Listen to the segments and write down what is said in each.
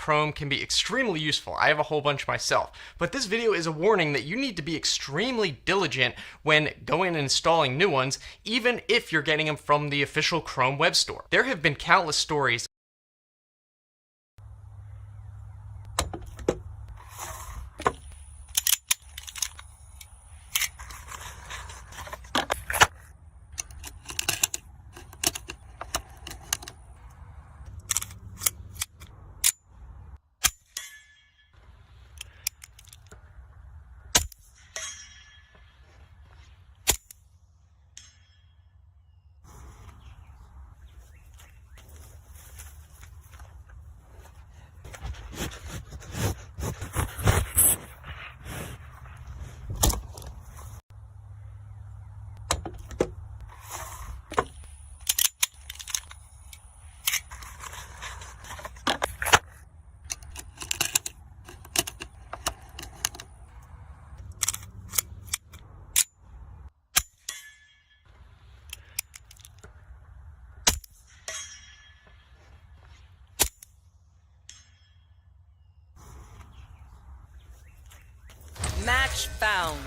Chrome can be extremely useful. I have a whole bunch myself. But this video is a warning that you need to be extremely diligent when going and installing new ones, even if you're getting them from the official Chrome web store. There have been countless stories Match found.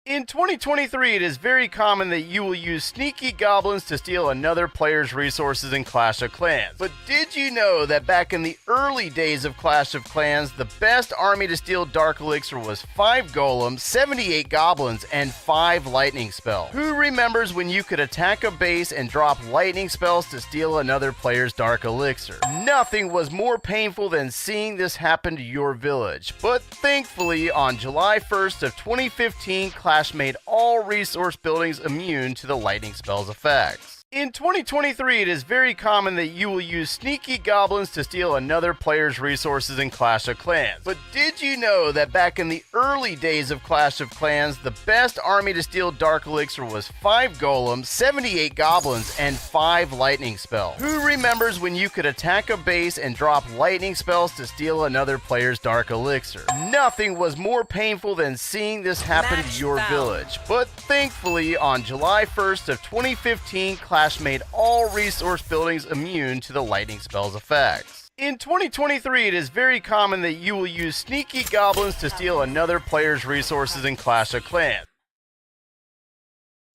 In 2023, it is very common that you will use sneaky goblins to steal another player's resources in Clash of Clans. But did you know that back in the early days of Clash of Clans, the best army to steal Dark Elixir was 5 golems, 78 goblins, and 5 lightning spells? Who remembers when you could attack a base and drop lightning spells to steal another player's Dark Elixir? Nothing was more painful than seeing this happen to your village. But thankfully, on July 1st of 2015, Clash made all resource buildings immune to the lightning spell's effects. In 2023, it is very common that you will use sneaky goblins to steal another player's resources in Clash of Clans. But did you know that back in the early days of Clash of Clans, the best army to steal Dark Elixir was 5 golems, 78 goblins, and 5 lightning spells? Who remembers when you could attack a base and drop lightning spells to steal another player's Dark Elixir? Nothing was more painful than seeing this happen to your village. But thankfully, on July 1st of 2015, Clash made all resource buildings immune to the lightning spell's effects. In 2023, it is very common that you will use sneaky goblins to steal another player's resources in Clash of Clans.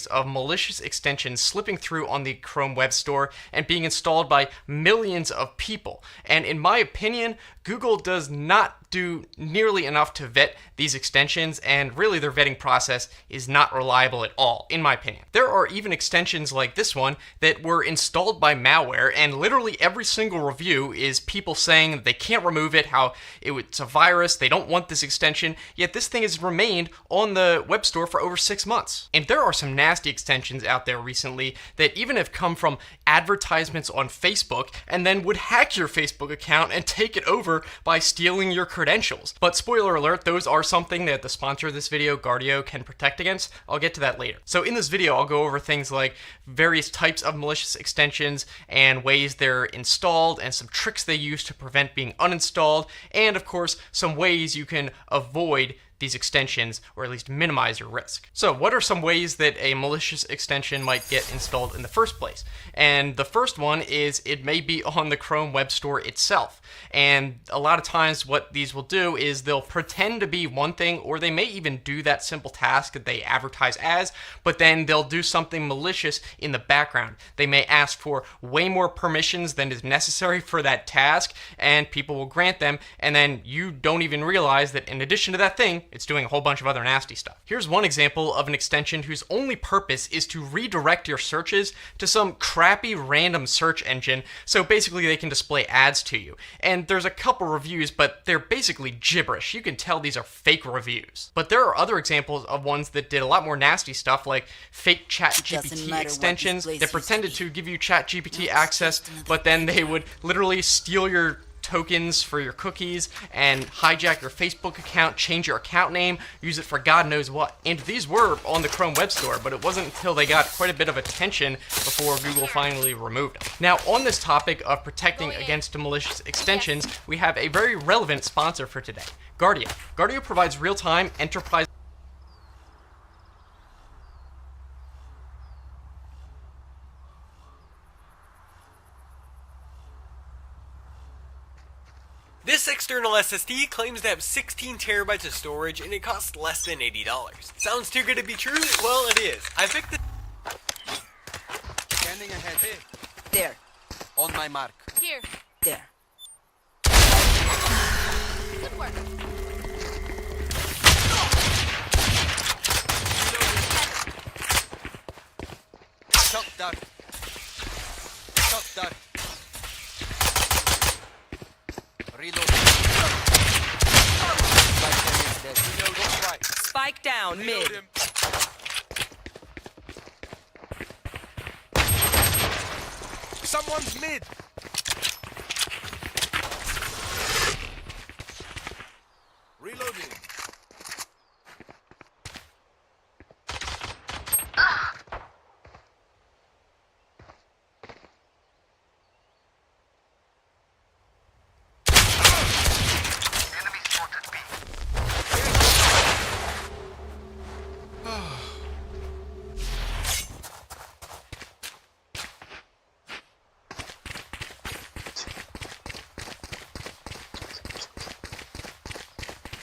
Of malicious extensions slipping through on the Chrome web store and being installed by millions of people. And in my opinion, Google does not do nearly enough to vet these extensions, and really their vetting process is not reliable at all, in my opinion. There are even extensions like this one that were installed by malware, and literally every single review is people saying that they can't remove it, how it's a virus, they don't want this extension, yet this thing has remained on the web store for over 6 months. And there are some nasty extensions out there recently that even have come from advertisements on Facebook and then would hack your Facebook account and take it over by stealing your credentials. But spoiler alert, those are something that the sponsor of this video, Guardio, can protect against. I'll get to that later. So in this video, I'll go over things like various types of malicious extensions and ways they're installed and some tricks they use to prevent being uninstalled, and of course, some ways you can avoid these extensions, or at least minimize your risk. So what are some ways that a malicious extension might get installed in the first place? And the first one is it may be on the Chrome web store itself. And a lot of times what these will do is they'll pretend to be one thing, or they may even do that simple task that they advertise as, but then they'll do something malicious in the background. They may ask for way more permissions than is necessary for that task, and people will grant them, and then you don't even realize that in addition to that thing, it's doing a whole bunch of other nasty stuff. Here's one example of an extension whose only purpose is to redirect your searches to some crappy random search engine, so basically they can display ads to you. And there's a couple reviews, but they're basically gibberish. You can tell these are fake reviews. But there are other examples of ones that did a lot more nasty stuff, like fake ChatGPT extensions that pretended to give you ChatGPT access, but then they would literally steal your tokens for your cookies and hijack your Facebook account, change your account name, use it for God knows what. And these were on the Chrome Web Store, but it wasn't until they got quite a bit of attention before Google finally removed them. Now, on this topic of protecting against malicious extensions, we have a very relevant sponsor for today, Guardio. Guardio provides real-time enterprise. This external SSD claims to have 16 terabytes of storage and it costs less than $80. Sounds too good to be true? Well, it is. I picked the... Standing ahead. Here. There. On my mark. Here. There. Good work. Shot done. Shot done. Reload. Spike down, mid. Someone's mid. Reloading.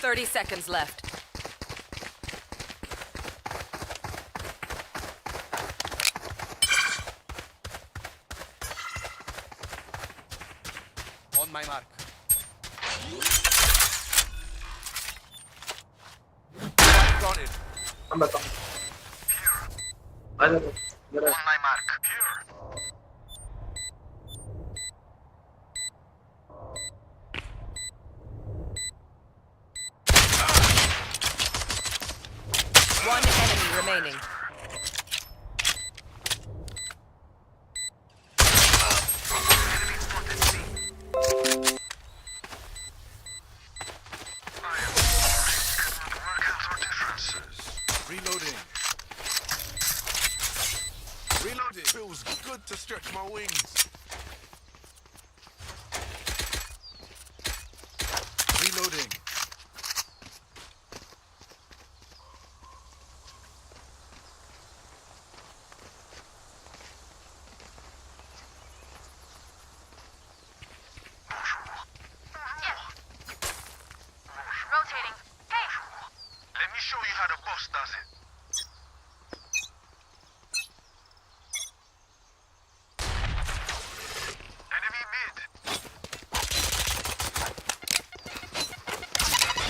Thirty seconds left. On my mark. Got it. On my mark. Here. One enemy remaining. Reloading. Reloading. Feels good to stretch my wings. Reloading. Rotating. Hey! Let me show you how the boss does it. Enemy mid.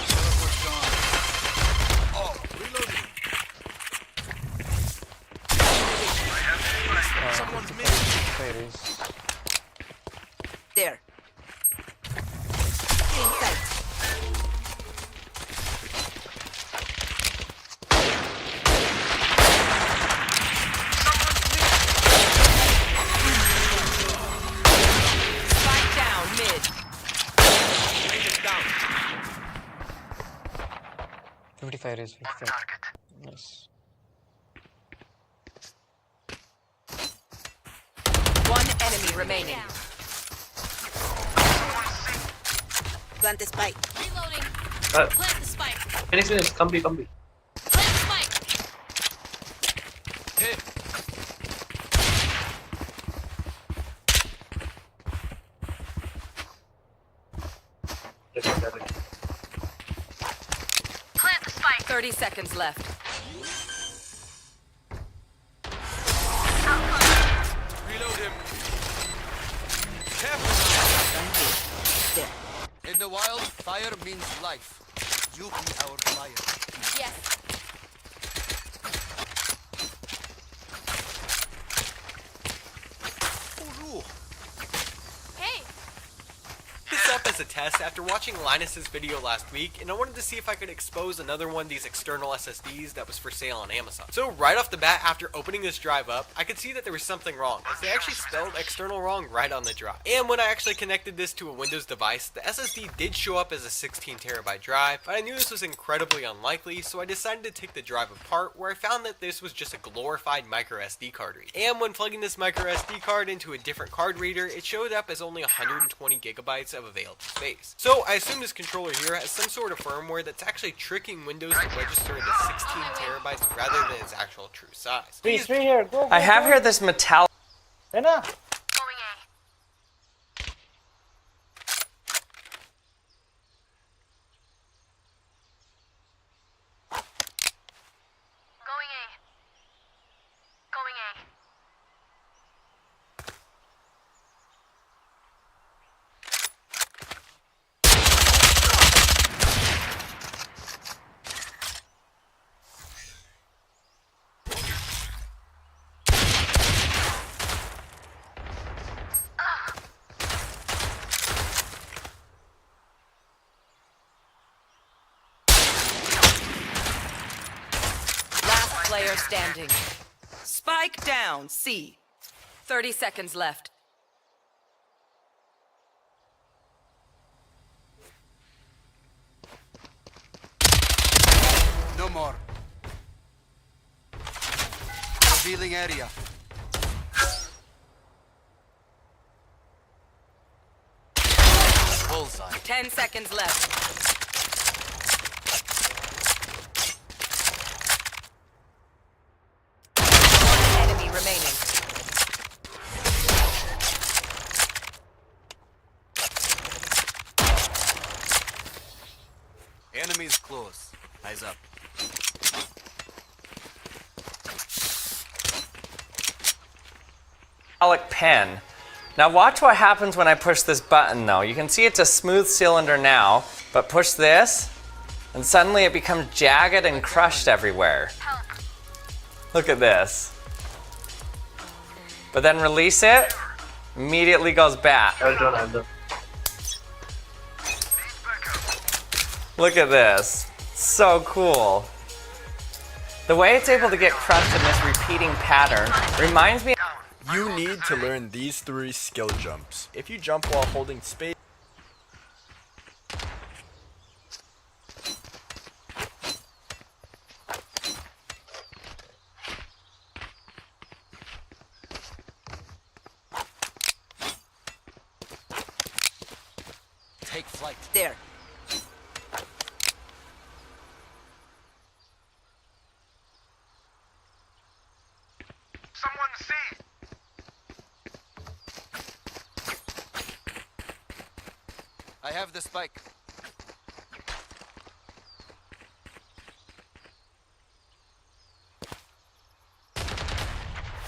Server's gone. Oh, reloading. I have someone's mid. There. Inside. Spike down, mid. down. 55 is 55. Nice. One enemy remaining. Plant the spike. Reloading. Uh, Plant the spike. Phoenix, come be. Plant the spike. Hit. Plant the spike. 30 seconds left. Reload him. Careful. There. In the wild, fire means life. You be our fire. Yes. Ooh. Hey! This up as a test after watching Linus's video last week, and I wanted to see if I could expose another one of these external SSDs that was for sale on Amazon. So right off the bat, after opening this drive up, I could see that there was something wrong, as they actually spelled external wrong right on the drive. And when I actually connected this to a Windows device, the SSD did show up as a 16TB drive, but I knew this was incredibly unlikely, so I decided to take the drive apart, where I found that this was just a glorified microSD card reader. And when plugging this microSD card into a different card reader, it showed up as only 120 gigabytes of available space. So I assume this controller here has some sort of firmware that's actually tricking Windows to register the 16TB rather than its actual true size. Three here. Go. I have here this metallic. Going A. Going A. Going A. Last player standing. Spike down, C. 30 seconds left. No more. Revealing area. Bullseye. 10 seconds left. One enemy remaining. Enemies close. Eyes up. Pen. Now watch what happens when I push this button though. You can see it's a smooth cylinder now, but push this and suddenly it becomes jagged and crushed everywhere. Look at this. But then release it, immediately goes back. I don't have them. Look at this. So cool. The way it's able to get crushed in this repeating pattern reminds me. You need to learn these 3 skill jumps. If you jump while holding space, Take flight. There. Someone see. I have the spike.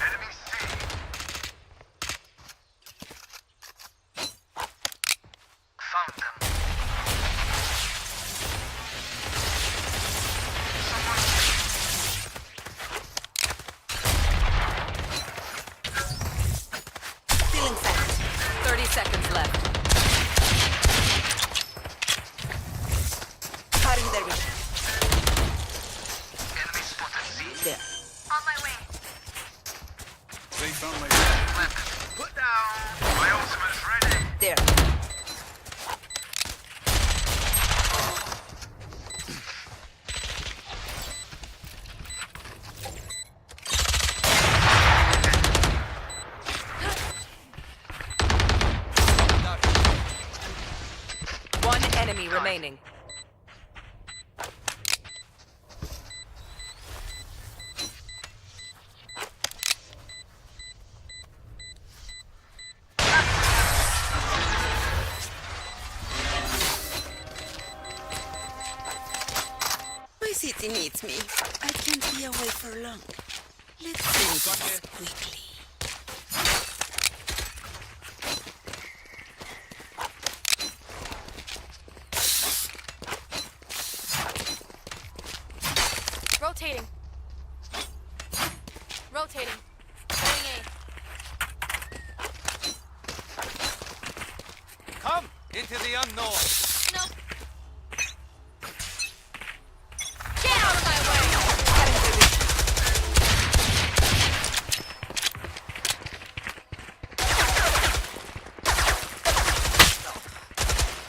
Enemy C. Found them. Feeling fast. 30 seconds left. Cutting their vision. Enemy spotted C. There. On my way. They found my Put down. My ultimate's ready. There. One enemy remaining. My city needs me. I can't be away for long. Let's do this quickly. Rotating. Rotating. Going A. Come! In into the unknown. Nope. Get out of my way! Cutting through this.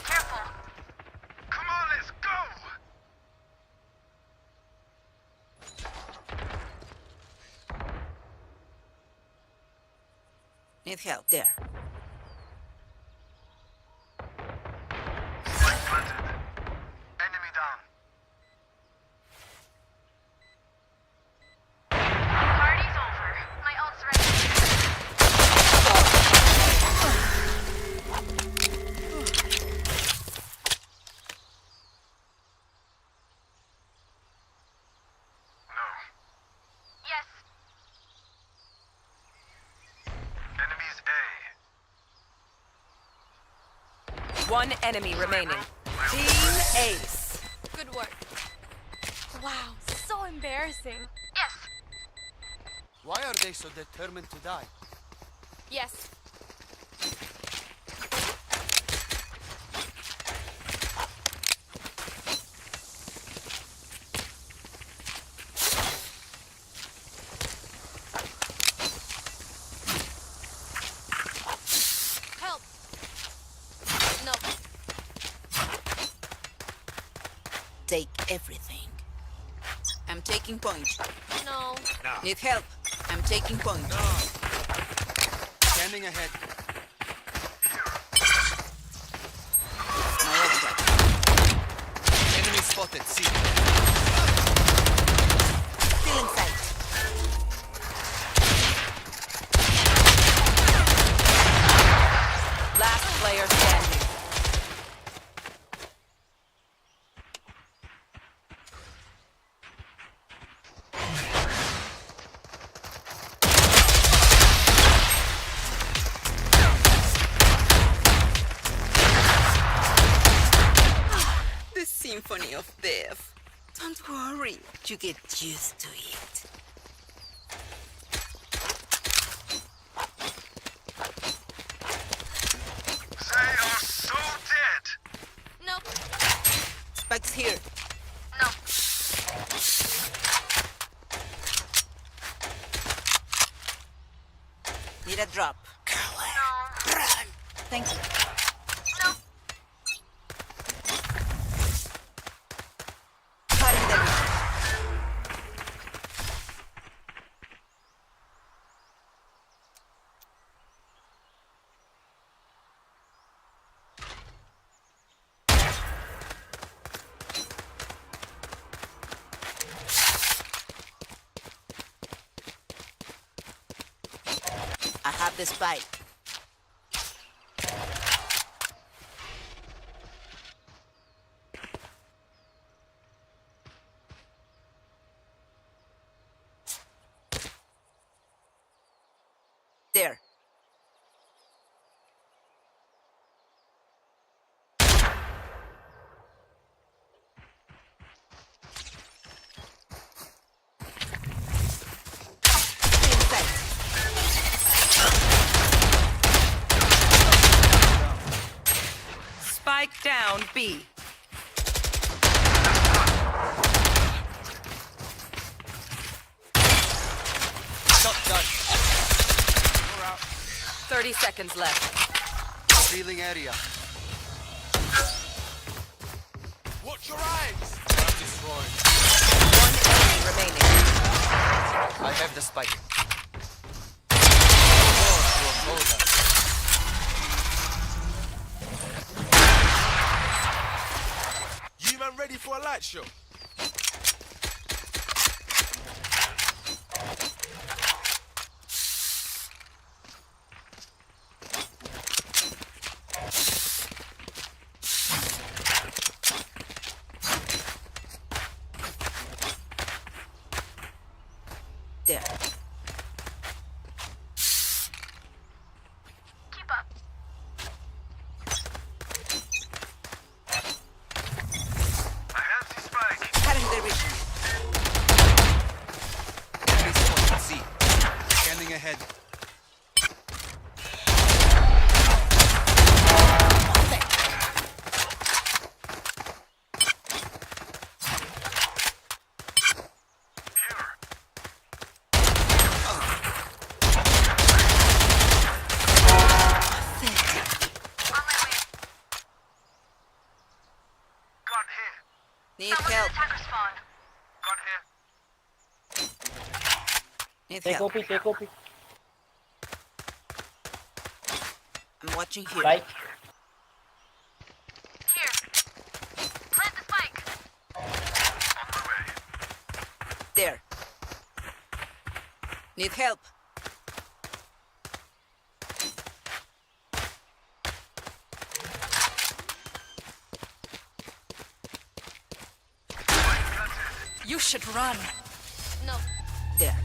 Careful. Come on, let's go. Need help there. Spike planted. Enemy down. Party's over. My ult's ready. No. Yes. Enemies A. One enemy remaining. Team Ace. Good work. Wow, so embarrassing. Yes. Why are they so determined to die? Yes. Help. No. Take everything. I'm taking point. No. Need help. I'm taking point. Standing ahead. My ult's ready. Enemy spotted. See. Still in sight. Last player standing. The symphony of death. Don't worry, you get used to it. They are so dead. No. Spike's here. No. Need a drop. No. Run. Thank you. No. Cutting them. I have the spike. There. In sight. Spike down B. Shot done. 30 seconds left. Revealing area. Watch your eyes. Destroyed. One enemy remaining. I have the spike. You man ready for a light show? There. Keep up. I have the spike. Take OP, take OP. I'm watching here. Right. Plant the spike. There. Need help. You should run. No. There.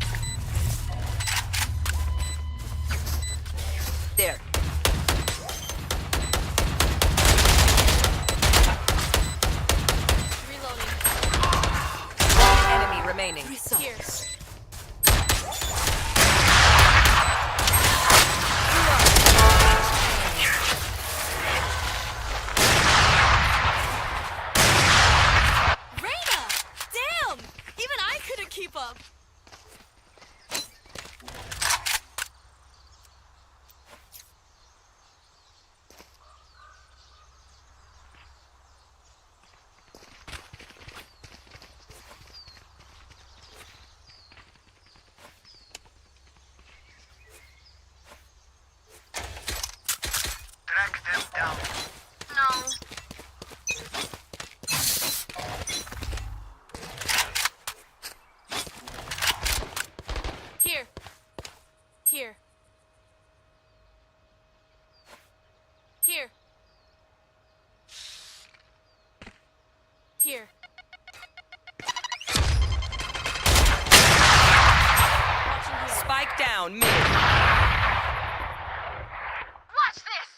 There. Reloading. Enemy remaining. Here. Reyna! Damn! Even I couldn't keep up. Track them down. No. Here. Here. Here. Here. Watching here. Spike down mid. Watch this!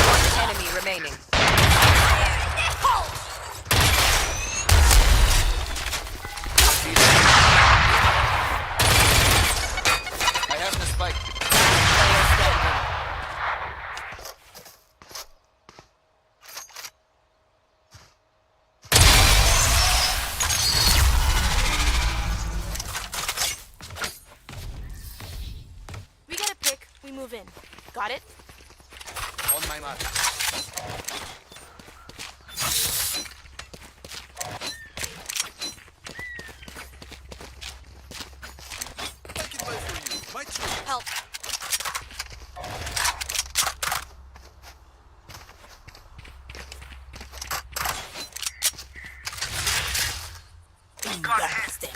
One enemy remaining. I have the spike. Player standing. We get a pick, we move in. Got it? On my mark. I can wait for you. My turn. Help. Embarrass them.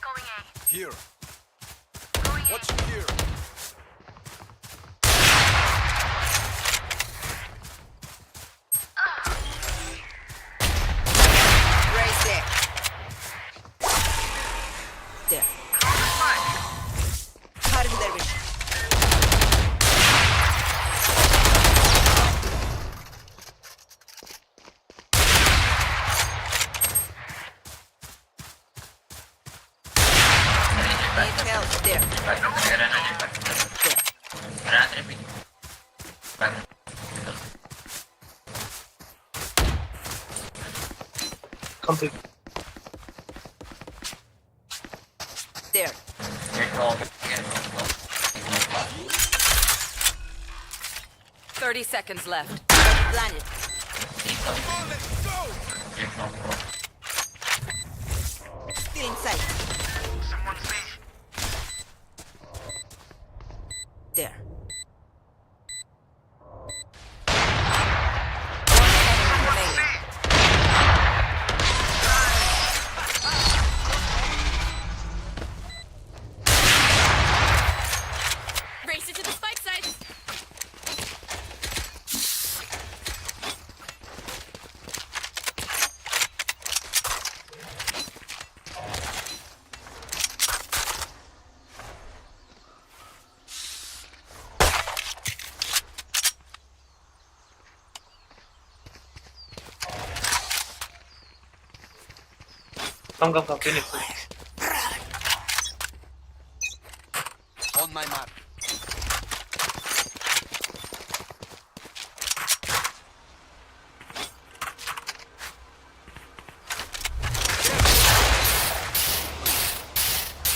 Going A. Here. Going A. Watch here. Raise there. There. Harvey Dervish. Need help there. Complete. There. 30 seconds left. Planet. Still inside. Someone's B. There. Remaining. Race it to the spike site. Come, Phoenix. On my mark.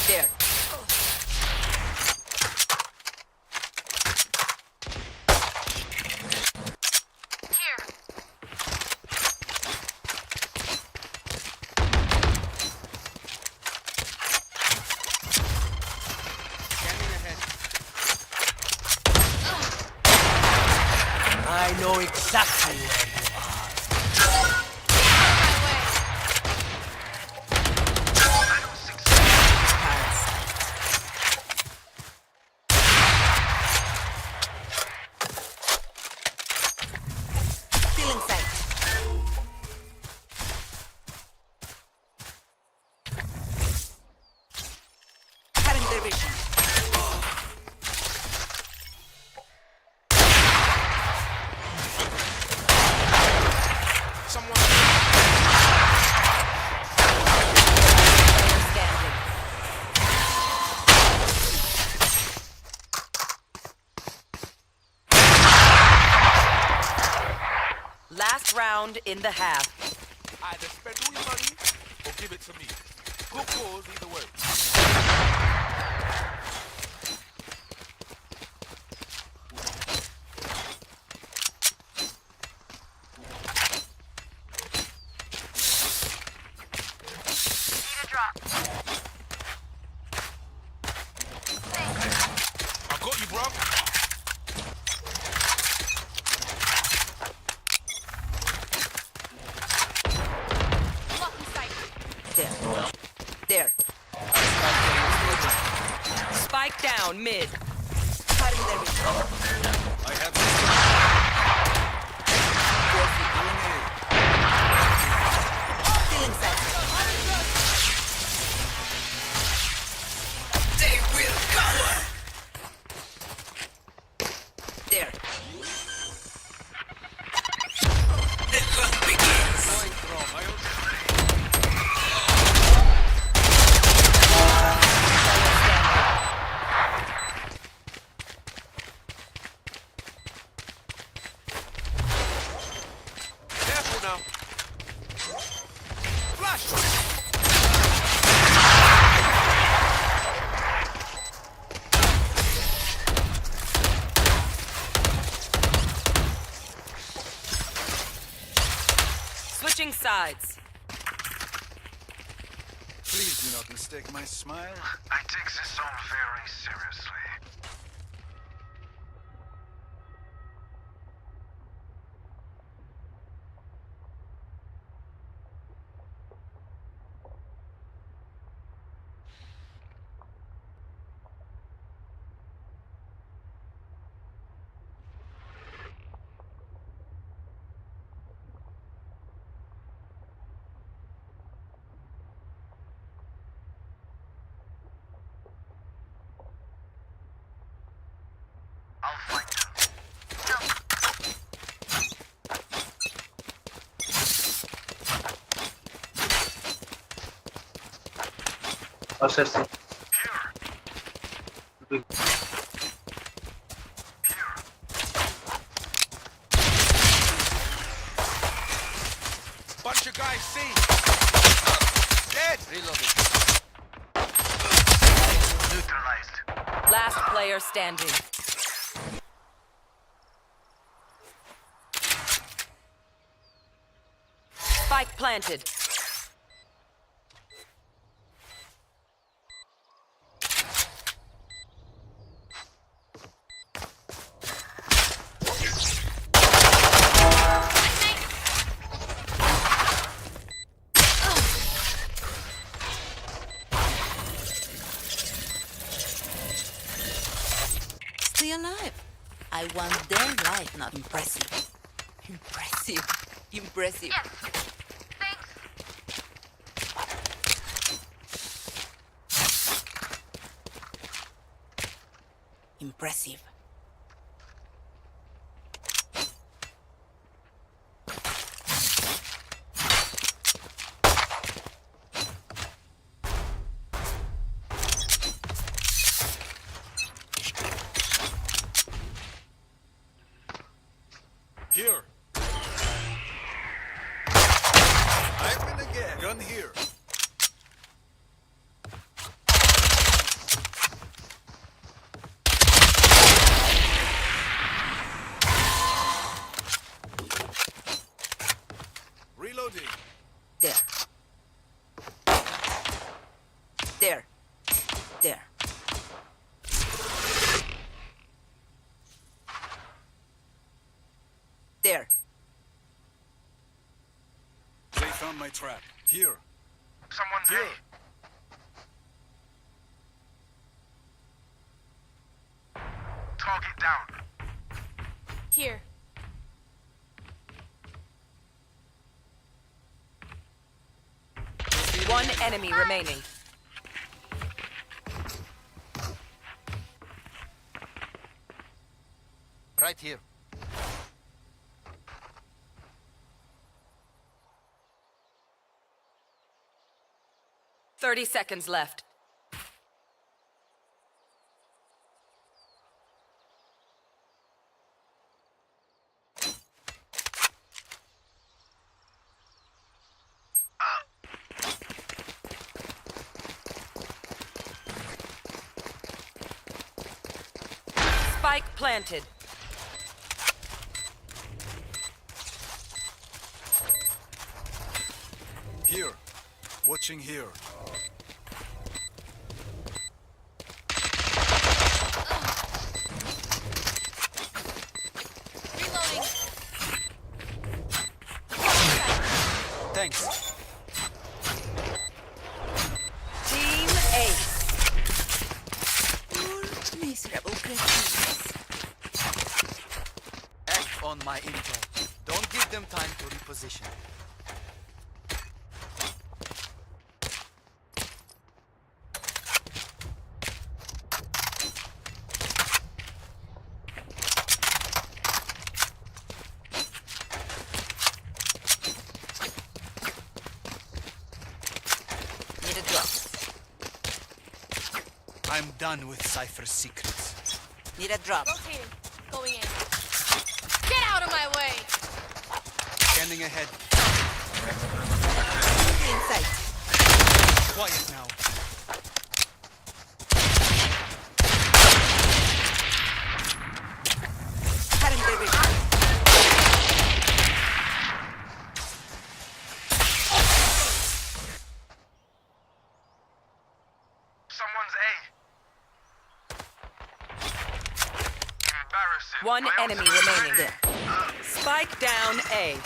There. Scanning ahead. I know exactly where you are. Still in sight. Cutting their vision. Someone. Standing. Last round in the half. Either spend all your money or give it to me. Good cause either way. I got you, bro. There. There. Spike down mid. Cutting their vision. I have Still in sight. They will cover. There. The hunt begins. going through my own. Careful now. Flash! Switching sides. Please do not mistake my smile. I take this all very seriously. I'll find them. Assessing. Bunch of guys C. Dead. Reloading. Neutralized. Last player standing. Spike planted. Stay alive. I want their life, not impressive. Impressive. Impressive. Impressive. Here. I win again. Gun here. Reloading. There. There. There. There. They found my trap. Here. Someone's Here. Target down. Here. One enemy remaining. Right here. 30 seconds left. Spike planted. Here. Watching here. Reloading. Thanks. Team Ace. Poor miserable creatures. Act on my intel. Don't give them time to reposition. Need a drop. I'm done with Cypher's secrets. Need a drop. Rotating. Going in. Get out of my way! Scanning ahead. Inside. Quiet now. Currently ready. Someone's A. Embarrassing. One My enemy ultimate's remaining. ready. Spike down A.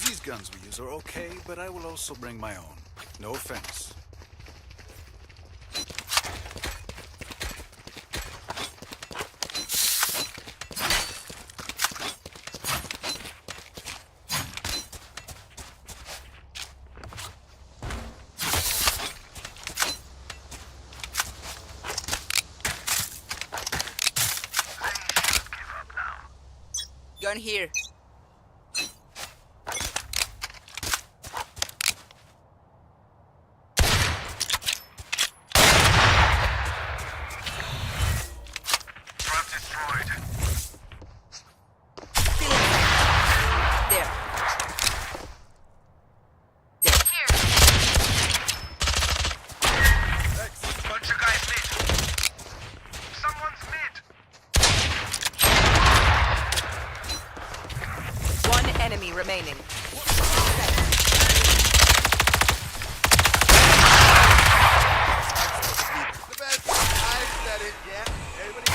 These guns we use are okay, but I will also bring my own. No offense. Gun here. Trap destroyed. Still inside. There. Bunch of guys mid. Someone's mid. One enemy remaining. The best. I said it. Yeah. Everybody.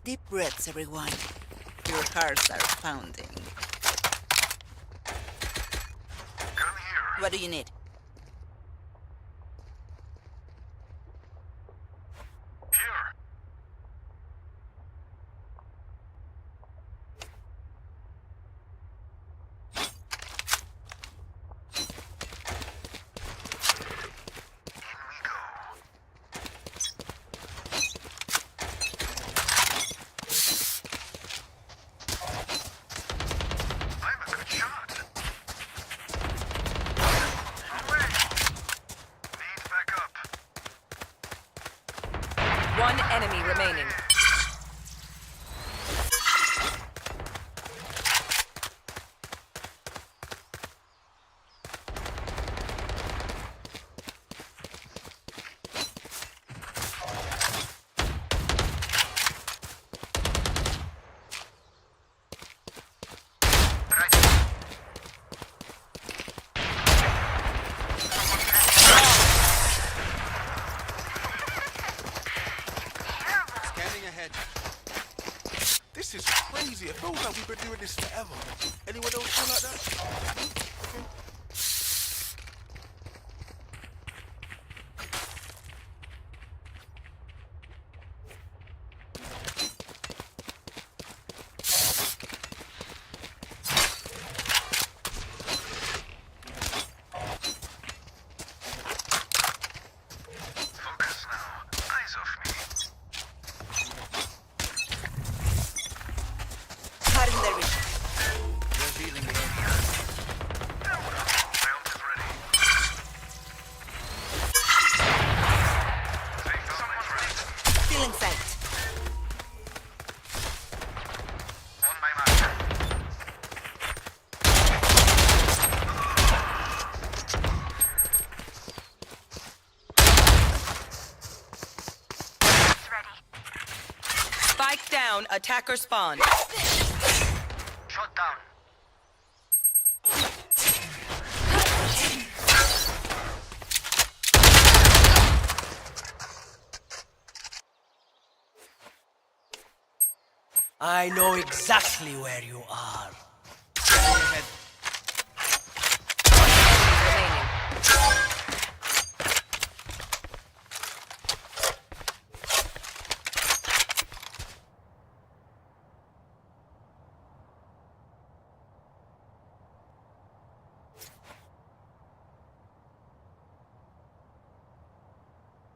Deep breaths, everyone. Your hearts are pounding. Gun here. What do you need? Here. One enemy remaining. Scanning ahead. This is crazy. It feels like we've been doing this forever. Anyone else feel like that? Okay. Focus now. Eyes off me. Cutting their vision. Revealing the area. My ult is ready. Someone's ready. Feeling sight. On my mark. Spike down. Attacker spawn. Shot down. I know exactly where you are. Remaining.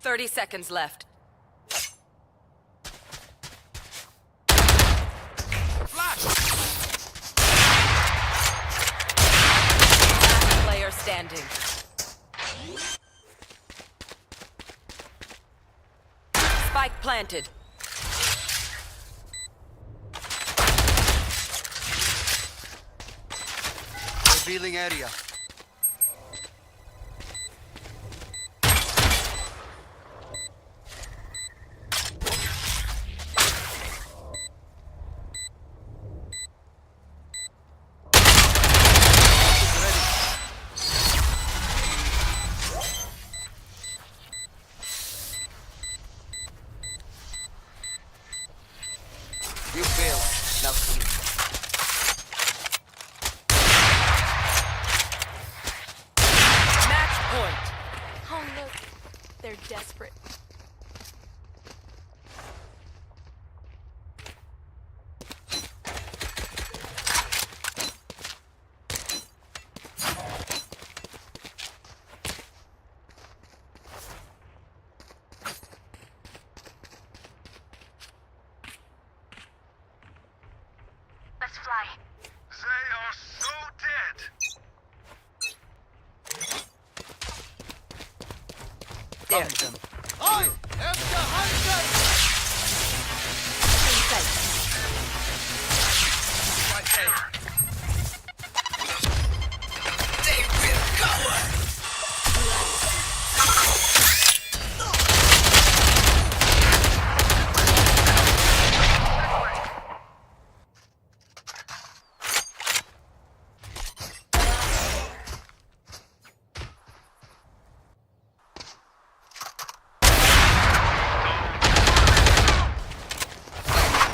30 seconds left. Last player standing. Spike planted. Revealing area. You failed. Now sleep. Match point. Oh, look. They're desperate. Let's fly. They are so dead. There. I am the hunter! They will cover!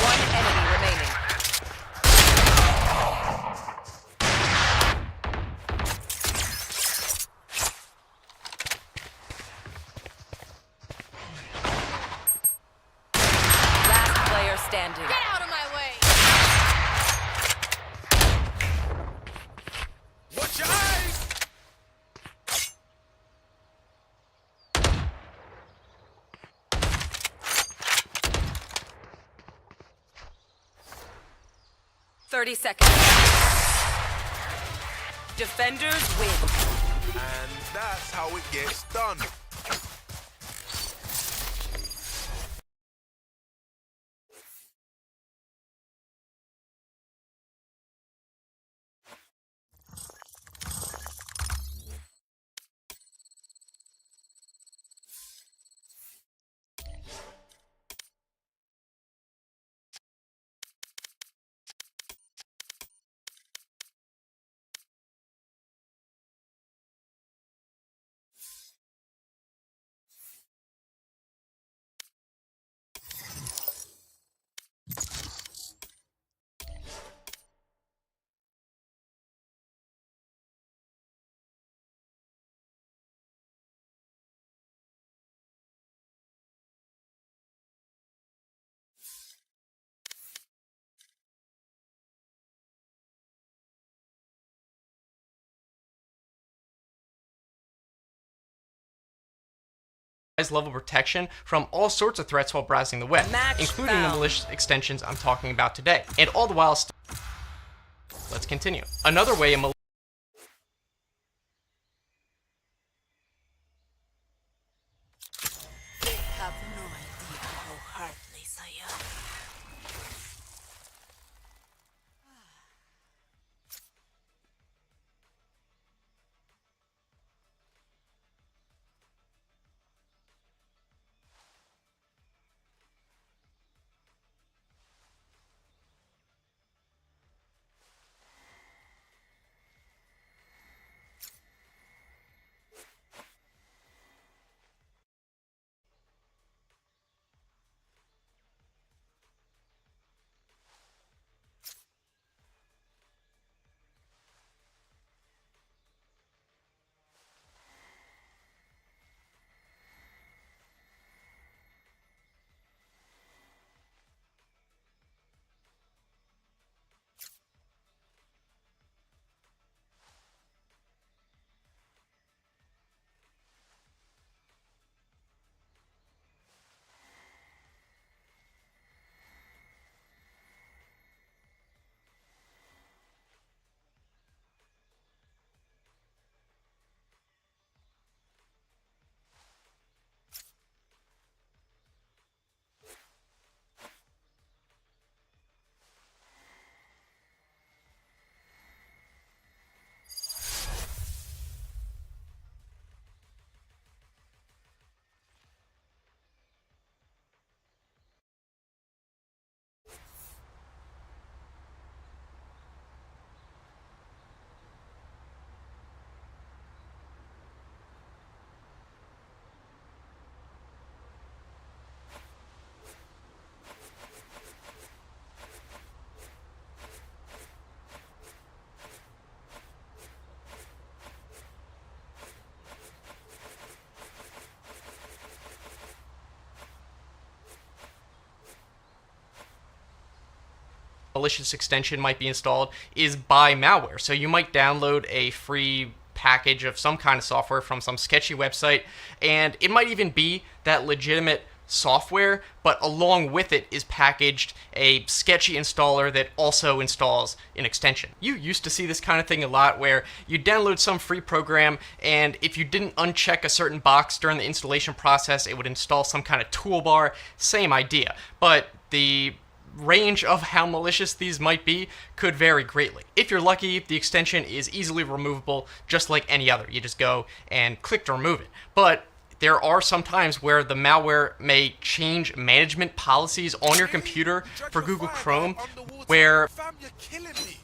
One enemy remaining. Last player standing. Get out of my way! Watch your eyes! Thirty seconds. Defenders win. And that's how it gets done. level protection from all sorts of threats while browsing the web, Match including the found. malicious extensions I'm talking about today. And all the while, let's continue. Another way a They have no idea how heartless I am. malicious extension might be installed is by malware. So you might download a free package of some kind of software from some sketchy website, and it might even be that legitimate software, but along with it is packaged a sketchy installer that also installs an extension. You used to see this kind of thing a lot, where you download some free program, and if you didn't uncheck a certain box during the installation process, it would install some kind of toolbar. Same idea, but the range of how malicious these might be could vary greatly. If you're lucky, the extension is easily removable, just like any other. You just go and click to remove it. But there are some times where the malware may change management policies on your computer for Google Chrome, where Fam, you're killing me.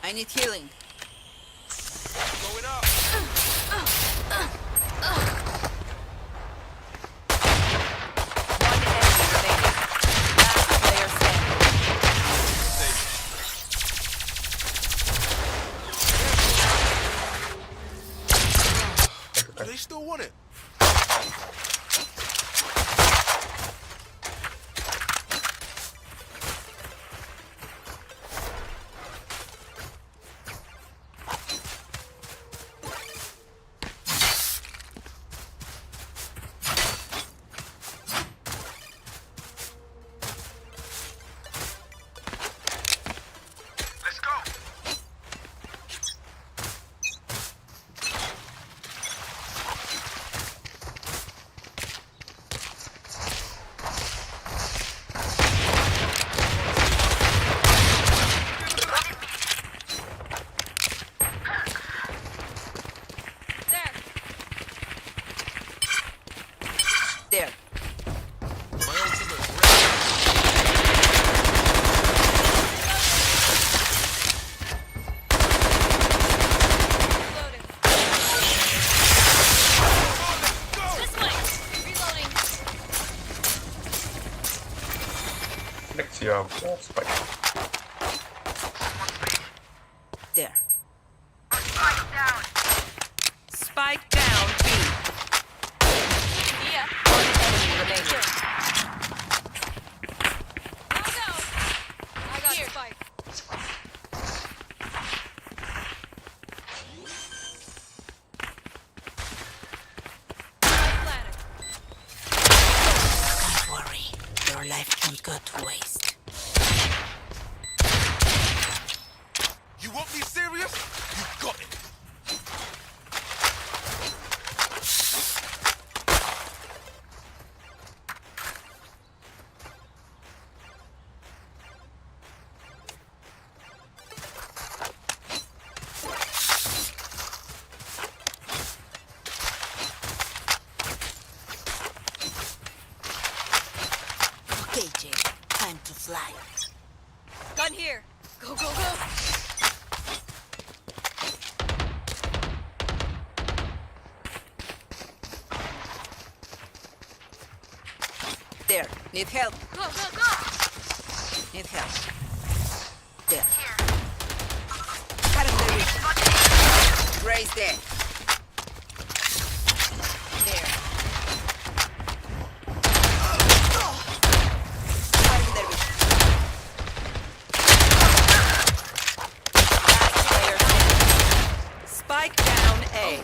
I need healing. Going up. One enemy remaining. Last player standing. Do they still want it? There. Next year, spike. There. Spike down, B. Yeah. One enemy remaining. I got Here. spike. Don't worry. Your life won't go to waste. You want me serious? You got it. Okay, Jay. Time to fly. Gun here. Go, go, go. There. Need help. Go, go, go. Need help. There. Current division. Raise there. There. Current division. Last player standing. Spike down A.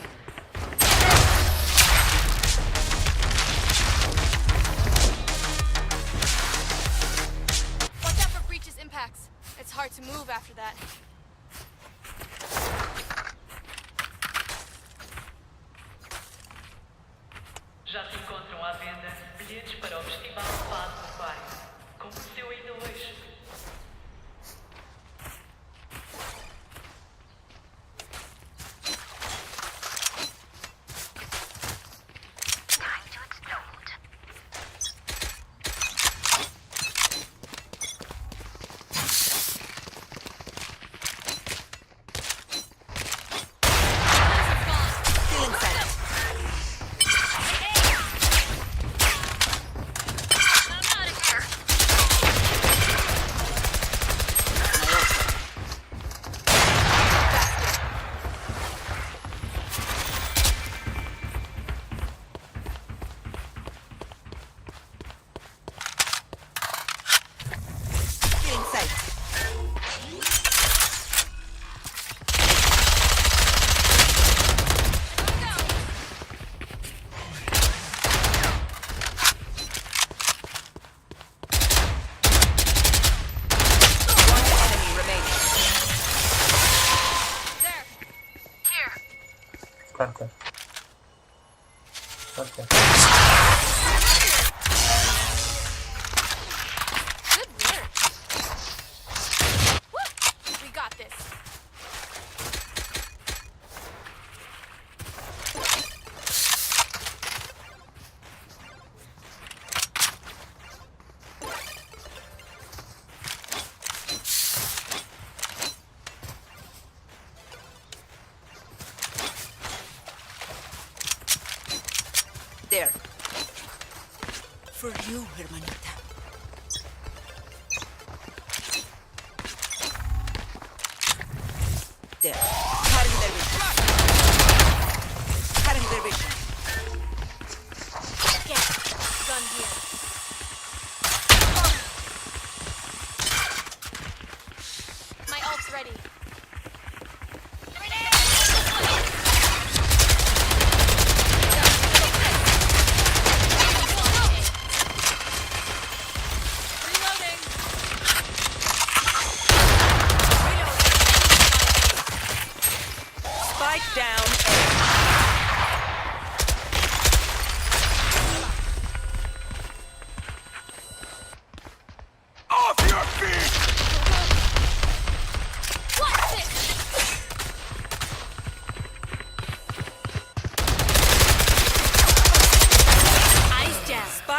Watch out for breaches impacts. It's hard to move after that. Já se encontram à venda bilhetes para o Festival Passo Aquário. Como seu ainda hoje. Still inside. I'm out of here. Still inside. One enemy remaining. There. Here. Planter. Okay. Good work. Woo! We got this. There. For you, hermanita. There. Cutting their vision. Cutting their vision.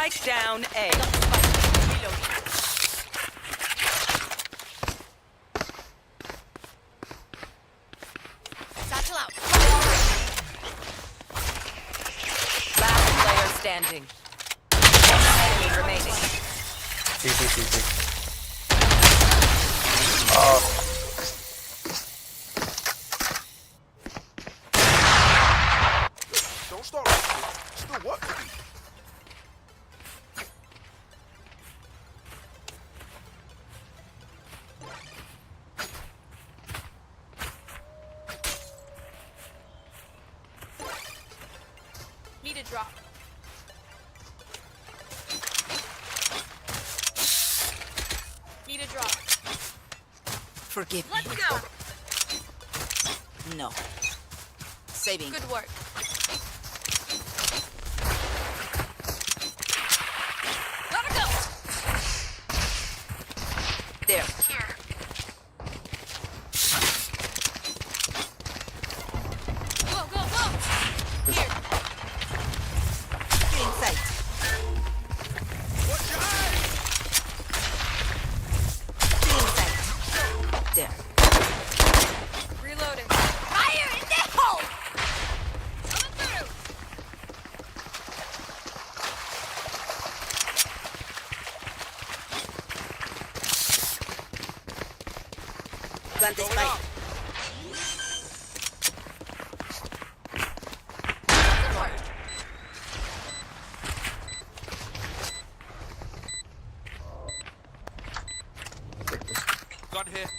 Spike down A. Satchel out. Last player standing. Enemy remaining. Don't start rushing. Still work to do. Need a drop. Need a drop. Forgive me. Let's go. No. Saving. Good work. Gotta go. There. Here. Go, go, go. Here. Getting sight. Getting sight. There. Reloading. Fire in the hole. Coming through. Plant the spike. Good work. Gun here.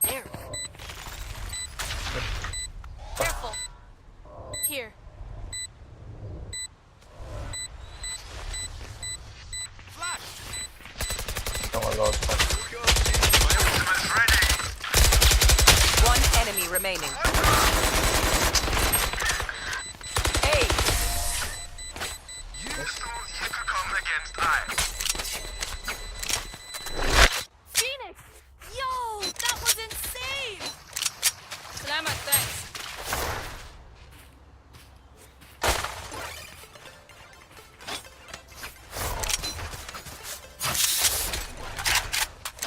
There. Careful. Here. No, I lost one. One enemy remaining. Hey. Phoenix! Yo, that was insane! Salamat, thanks.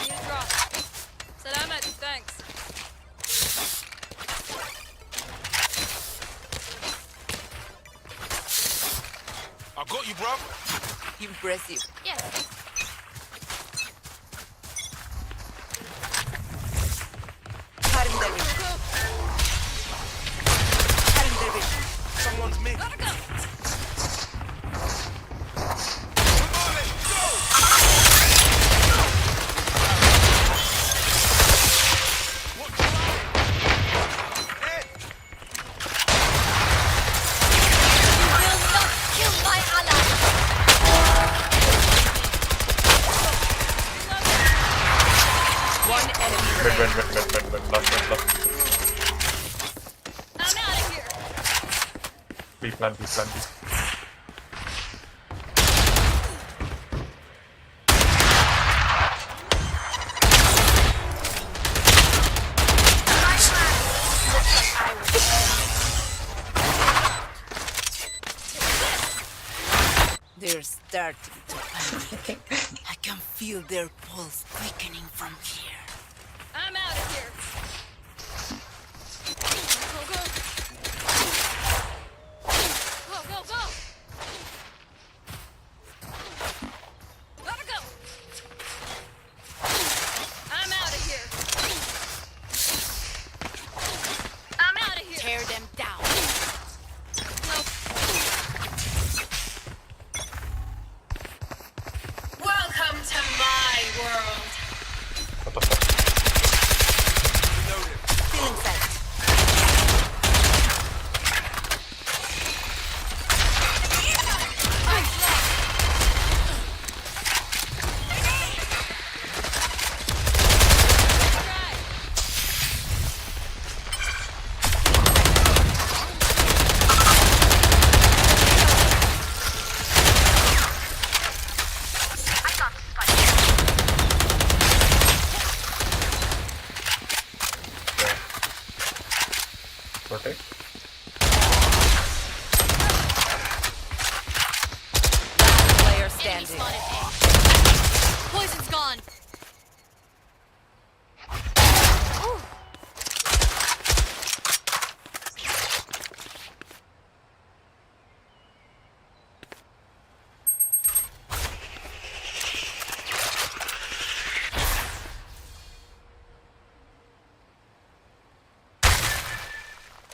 Need a drop. Salamat, thanks. I got you, bro. Impressive. Yes. Cutting their vision. Go. Cutting their vision. Someone's mid. Gotta go. Come on, let's go. Watch your eye. Ed. Will not kill my ally. One enemy Red, remaining. red. Last. I'm out of here. B plan. They're starting to panic. I can feel their pulse quickening from here. I'm out of here. Go, go. Go, go, go. Gotta go. I'm out of here. I'm out of here. Tear them down. Nope. Welcome to my world. What the fuck? Okay. Player Enemy standing. spotted A. Poison's gone. Ooh.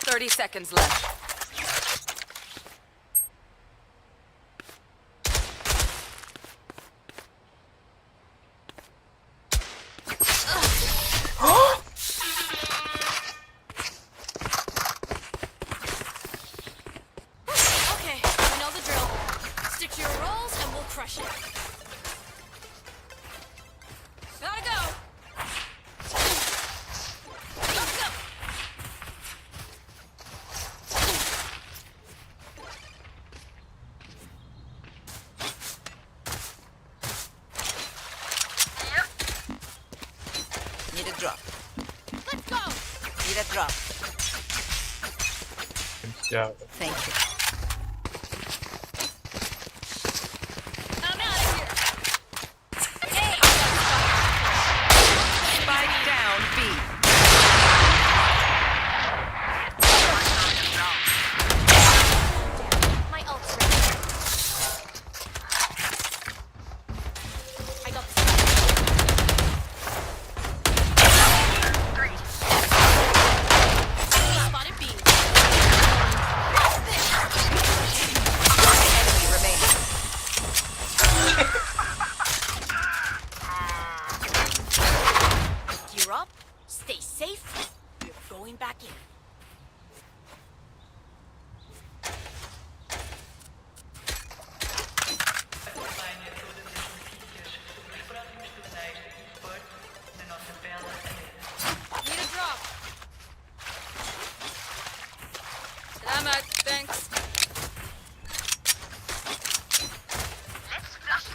30 seconds left. Okay, we know the drill. Stick to your roles and we'll crush it. Gotta go. Let's go. Need a drop. Let's go. Need a drop. Yeah. Thank you. I'm out of here. Hey, Spike down B. my ult's ready. I got the spotted B. Enemy remaining. Gear up. Stay safe. We're going back in. Acompanhe todas as notícias sobre os próximos torneios de esportes na nossa tela aberta. Need a drop. Salamat, thanks.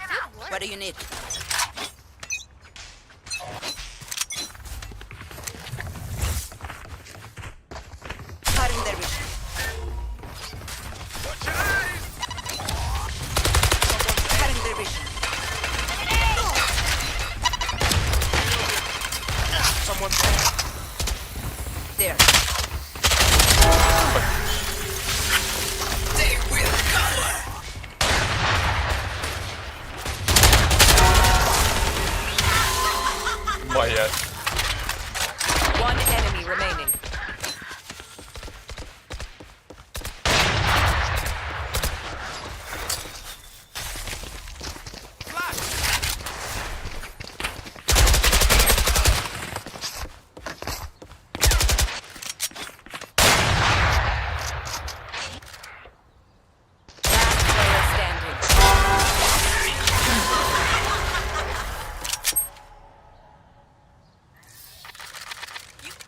Good work. What do you need? Cutting their vision. Cutting their vision. Someone's There. They will cover. But yeah. One enemy remaining. Last player standing.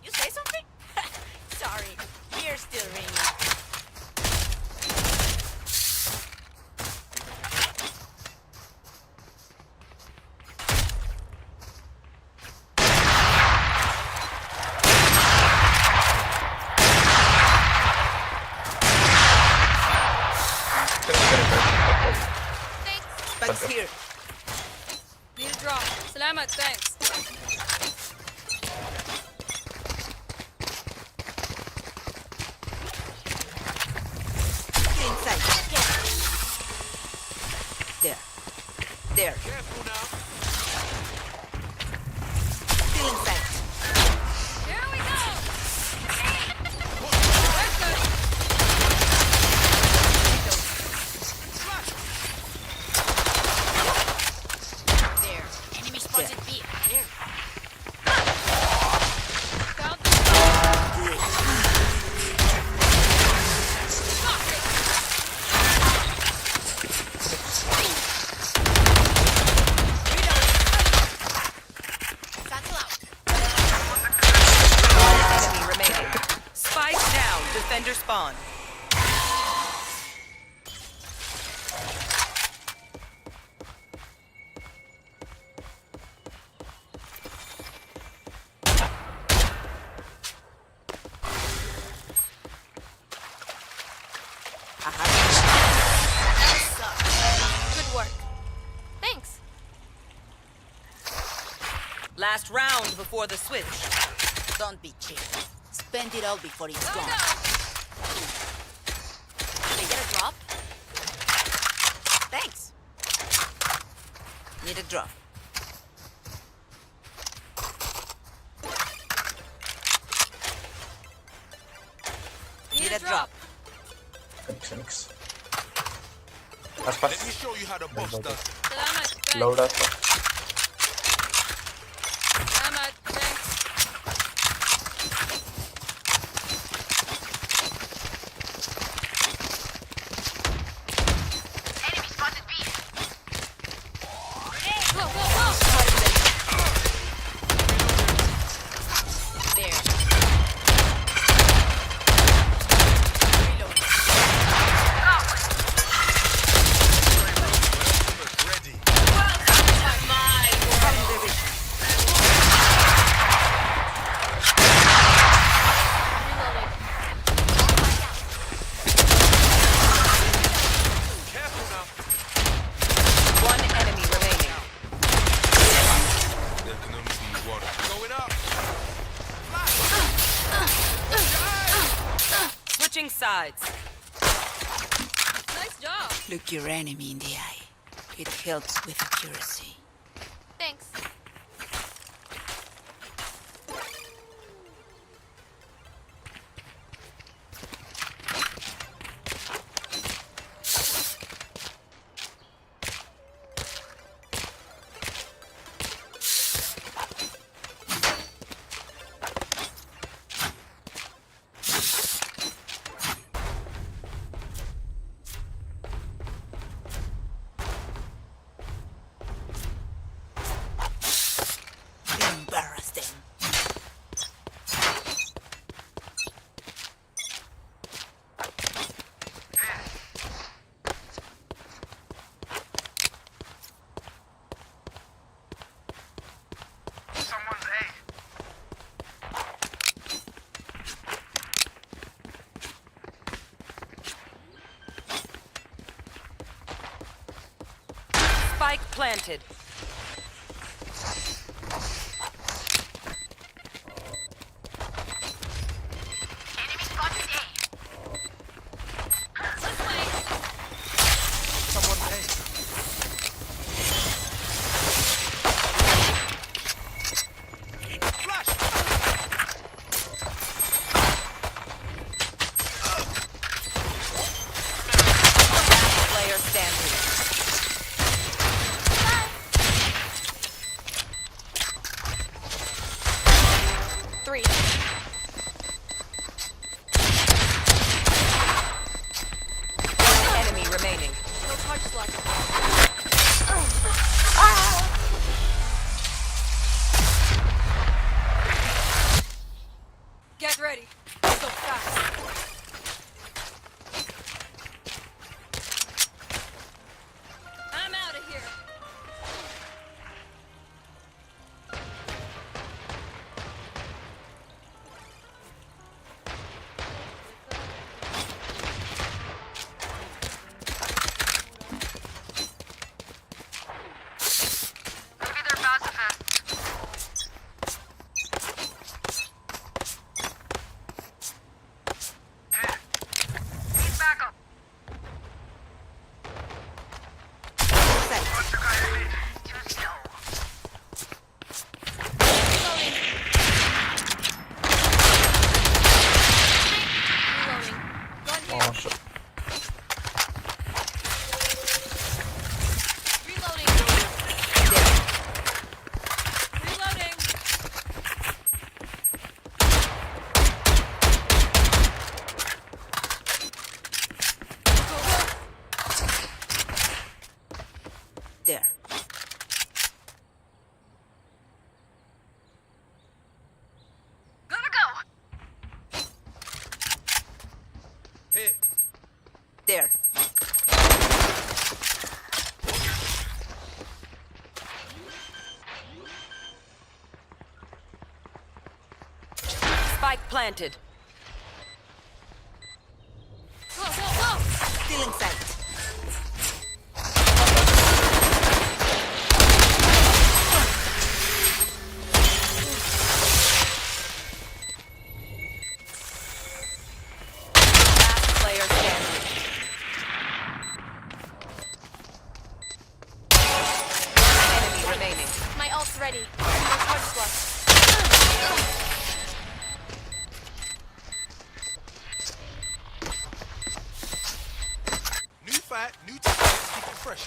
You say something? Sorry, ear's still ringing. Thanks. Spike's here. Need a drop. Salamat, thanks. Get inside. There. There. careful now. Still inside. Here we go. There. Enemy spotted B. There. Found the Satchel out. One enemy remaining. Spike down. Defender spawn. Last round before the switch. Don't be cheap. Spend it all before it's gone. Can I get a drop? Thanks. Need a drop. Need a drop. Phoenix. Let me show you how the boss does it. Salamat. Load up. Salamat. Thanks. Enemy spotted B. Go, go, go! There. One enemy remaining. There can only be one. Going up. Switching sides. Nice job. Look your enemy in the eye. It helps with accuracy. Thanks. Embarrass them. Someone's A. Spike planted. Enemy spotted A. This way. Someone A. Flash. Player standing. Three. Enemy remaining. No charges left. Get ready. So fast. I'm out of here. Maybe they're pacifist. Need backup. Too slow. Reloading. Reloading. Gun here. Oh shit. Reloading. Reloading. There. Gotta go. Here. There. Spike planted. Go, go, go. Still in sight.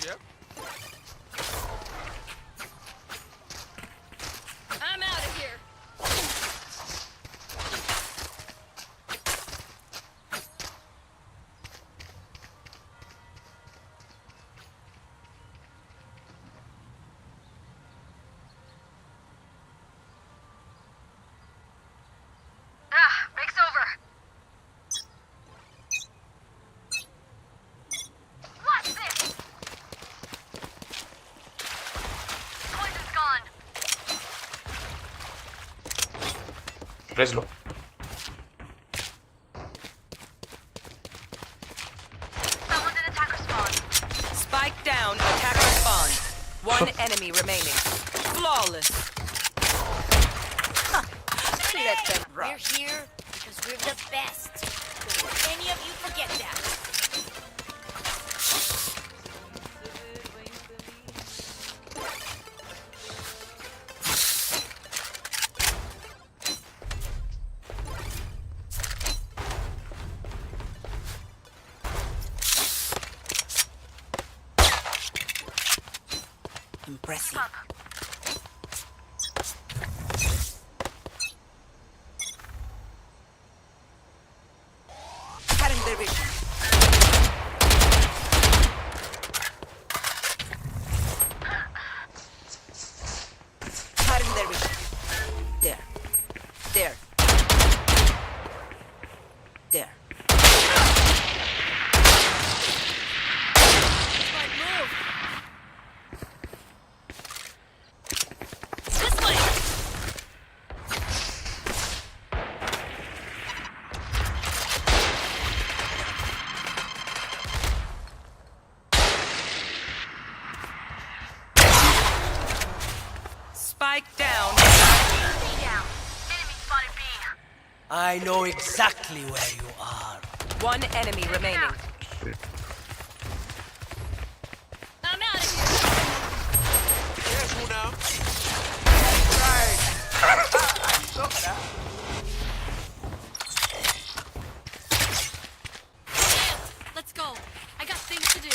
yeah? I'm out of here. Break's over. What's this? Poison's gone. Reslo. Someone's in attacker spawn. Spike down, attacker spawn. One enemy remaining. Flawless. Let them rock. We're here because we're the best. Don't let any of you forget that. Impressive. Cutting their vision. Cutting their vision. There. There. There. Right, move. This way. Spike down. Stay down. Enemy spotted B. I know exactly where you are. One enemy remaining. I'm out of here. Careful now. Let's go. I got things to do.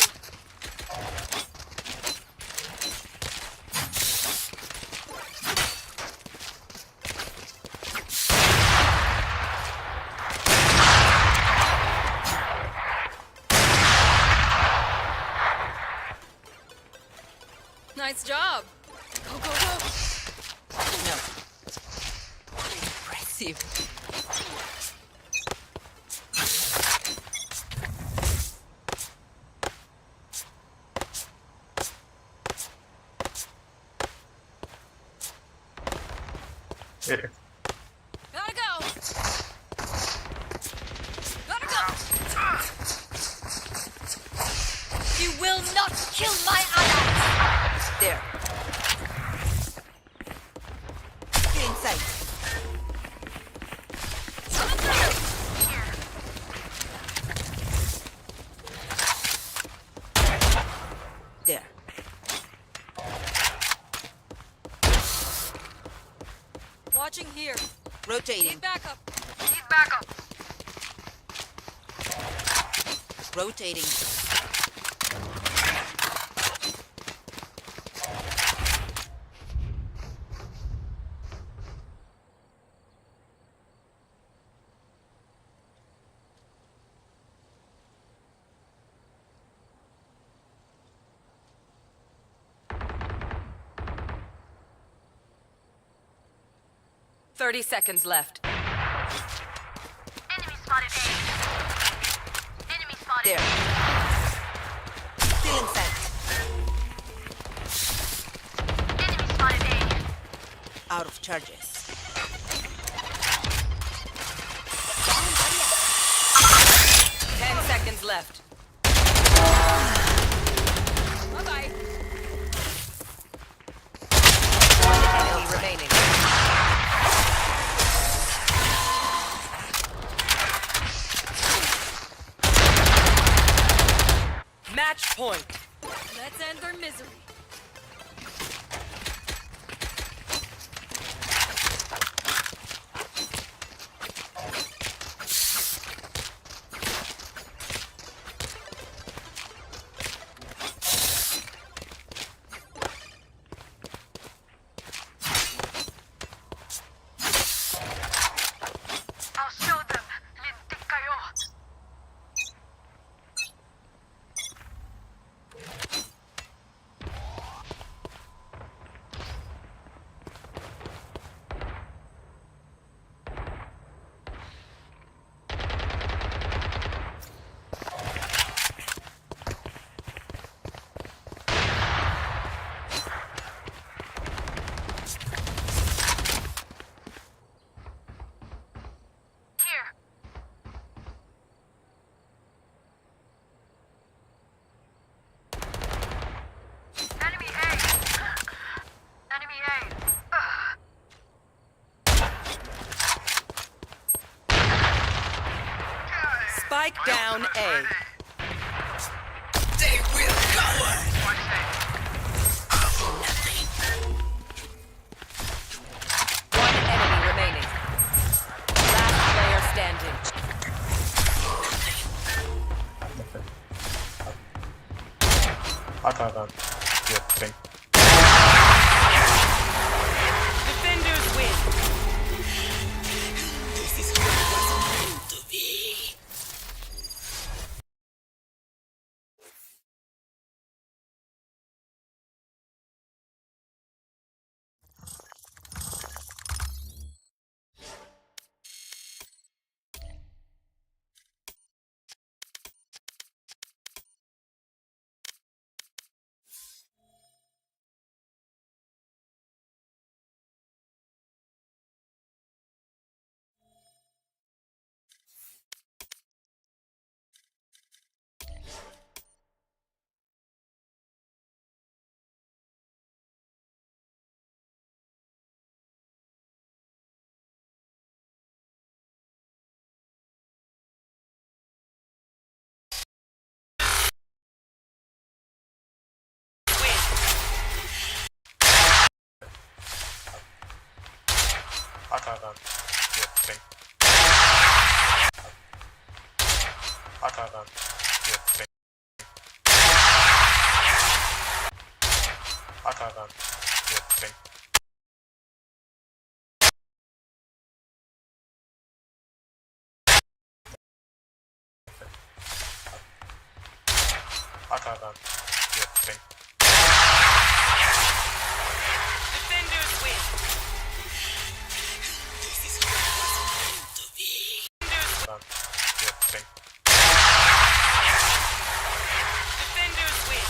Nice job. Go, go, go. No. Impressive. Yeah. Gotta go. Gotta go. You will not kill my allies. There. Get inside. Coming through. There. Watching here. Rotating. Need backup. Need backup. Rotating. Thirty seconds left. Enemy spotted A. Enemy spotted There. Still inside. Enemy spotted A. Out of charges. 10 seconds left. Bye-bye. Enemy remaining. Match point. Let's end their misery. Spike down A. They will cover. One enemy remaining. Last player standing. Thing. Defenders win. This is what it was meant to be. Thing. Defenders win. This is what it was meant to be. Thing. Defenders win.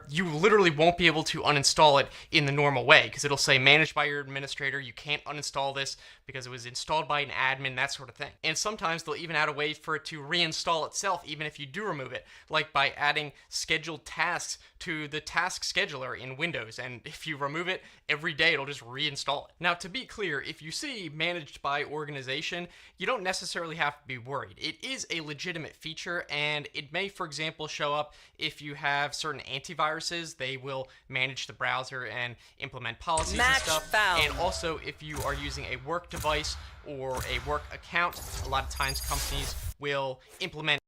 you literally won't be able to uninstall it in the normal way because it'll say managed by your administrator. You can't uninstall this because it was installed by an admin, that sort of thing. And sometimes they'll even add a way for it to reinstall itself even if you do remove it, like by adding scheduled tasks to the task scheduler in Windows. And if you remove it every day, it'll just reinstall it. Now, to be clear, if you see managed by organization, you don't necessarily have to be worried. It is a legitimate feature, and it may, for example, show up if you have certain antiviruses. They will manage the browser and implement policies and stuff. And also, if you are using a work device or a work account, a lot of times companies will implement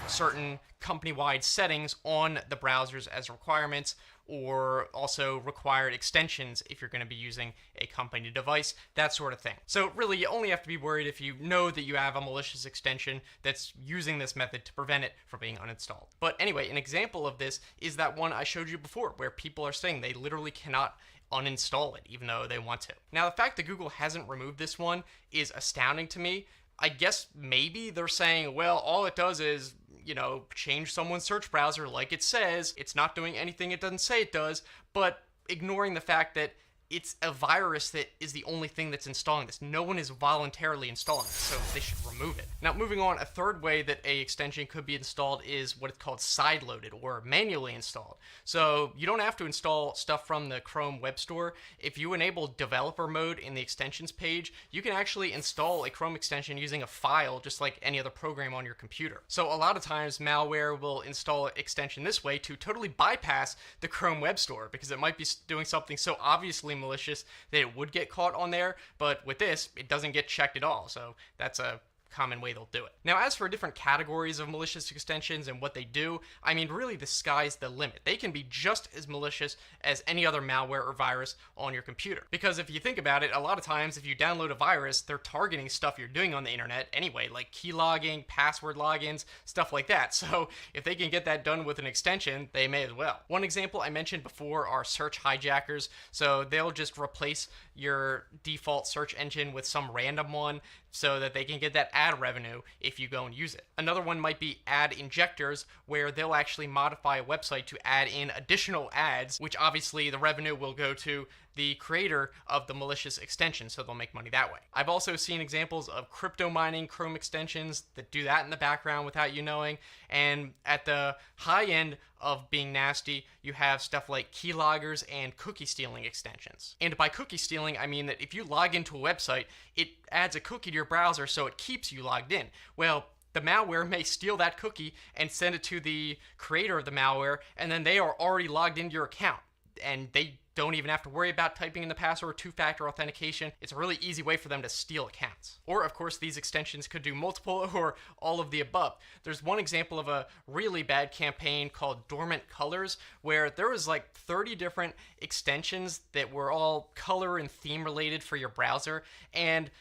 certain company-wide settings on the browsers as requirements, or also required extensions if you're going to be using a company device, that sort of thing. So really, you only have to be worried if you know that you have a malicious extension that's using this method to prevent it from being uninstalled. But anyway, an example of this is that one I showed you before, where people are saying they literally cannot uninstall it even though they want to. Now, the fact that Google hasn't removed this one is astounding to me. I guess maybe they're saying, well, all it does is, you know, change someone's search browser like it says. It's not doing anything it doesn't say it does, but ignoring the fact that it's a virus that is the only thing that's installing this. No one is voluntarily installing it, so they should remove it. Now, moving on, a third way that a extension could be installed is what is called side-loaded or manually installed. So you don't have to install stuff from the Chrome Web Store. If you enable developer mode in the extensions page, you can actually install a Chrome extension using a file just like any other program on your computer. So a lot of times malware will install an extension this way to totally bypass the Chrome Web Store because it might be doing something so obviously malicious that it would get caught on there, but with this, it doesn't get checked at all, so that's a common way they'll do it. Now, as for different categories of malicious extensions and what they do, I mean, really the sky's the limit. They can be just as malicious as any other malware or virus on your computer. Because if you think about it, a lot of times if you download a virus, they're targeting stuff you're doing on the internet anyway, like keylogging, password logins, stuff like that. So if they can get that done with an extension, they may as well. One example I mentioned before are search hijackers. So they'll just replace your default search engine with some random one so that they can get that ad revenue if you go and use it. Another one might be ad injectors, where they'll actually modify a website to add in additional ads, which obviously the revenue will go to the creator of the malicious extension, so they'll make money that way. I've also seen examples of crypto mining Chrome extensions that do that in the background without you knowing, and at the high end of being nasty, you have stuff like keyloggers and cookie stealing extensions. And by cookie stealing, I mean that if you log into a website, it adds a cookie to your browser so it keeps you logged in. Well, the malware may steal that cookie and send it to the creator of the malware, and then they are already logged into your account, and they don't even have to worry about typing in the password, two-factor authentication. It's a really easy way for them to steal accounts. Or, of course, these extensions could do multiple or all of the above. There's one example of a really bad campaign called Dormant Colors, where there was like 30 different extensions that were all color and theme related for your browser, and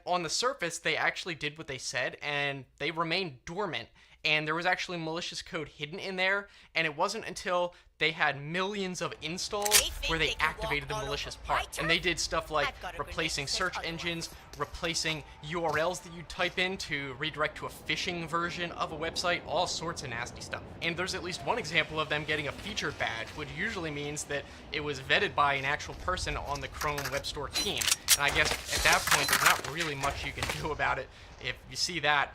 on the surface, they actually did what they said, and they remained dormant, and there was actually malicious code hidden in there, and it wasn't until they had millions of installs where they activated the malicious part. And they did stuff like replacing search engines, replacing URLs that you type in to redirect to a phishing version of a website, all sorts of nasty stuff. And there's at least one example of them getting a featured badge, which usually means that it was vetted by an actual person on the Chrome Web Store team. And I guess at that point, there's not really much you can do about it. If you see that,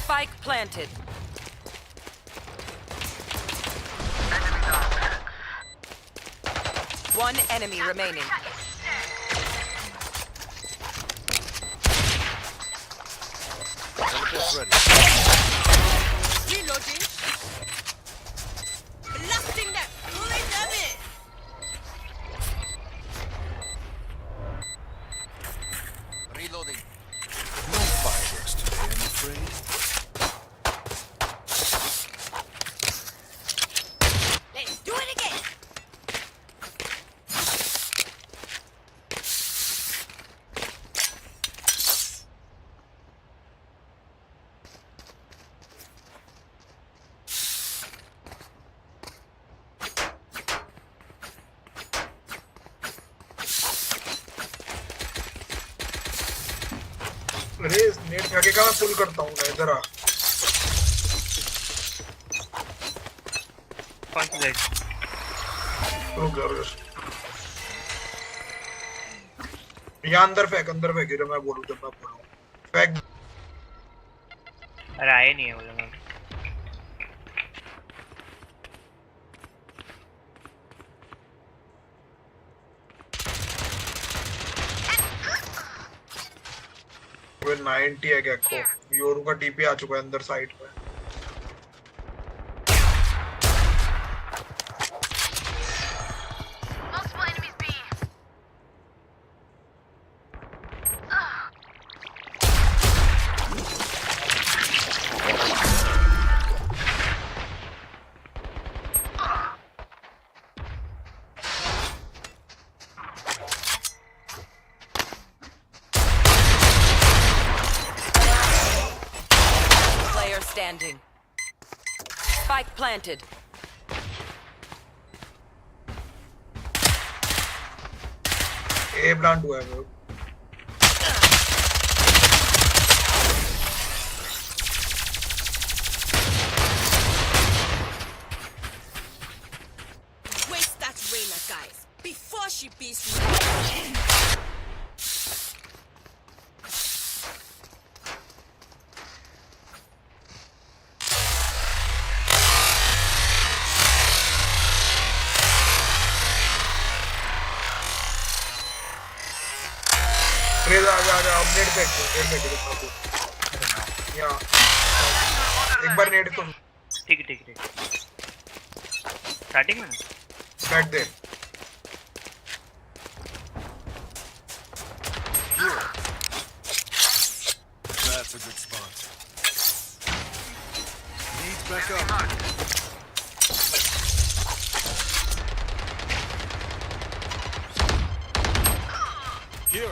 Spike planted. One enemy remaining. Reloading. Blasting them. Pulling them in. Reloading. No fireworks today, I'm afraid. Let's do it again. अरे net आगे कहाँ पुल करता हूँ मैं इधर आ कौन सी side रुक जा यहाँ अंदर फेंक जब मैं बोलूँ फेंक अरे आए नहीं है वो लोग वो 90 है क्या को योरू का टीपी आ चुका है अंदर साइड पे Multiple enemies B. Player standing. Spike planted. ए प्लांट हुआ है वो Waste that Reyna, guys, before she beats me. Raise a update फेंक यहाँ एक बार नेट तो ठीक है स्टार्टिंग में फेंक दे That's a good spot. Needs back up. Here.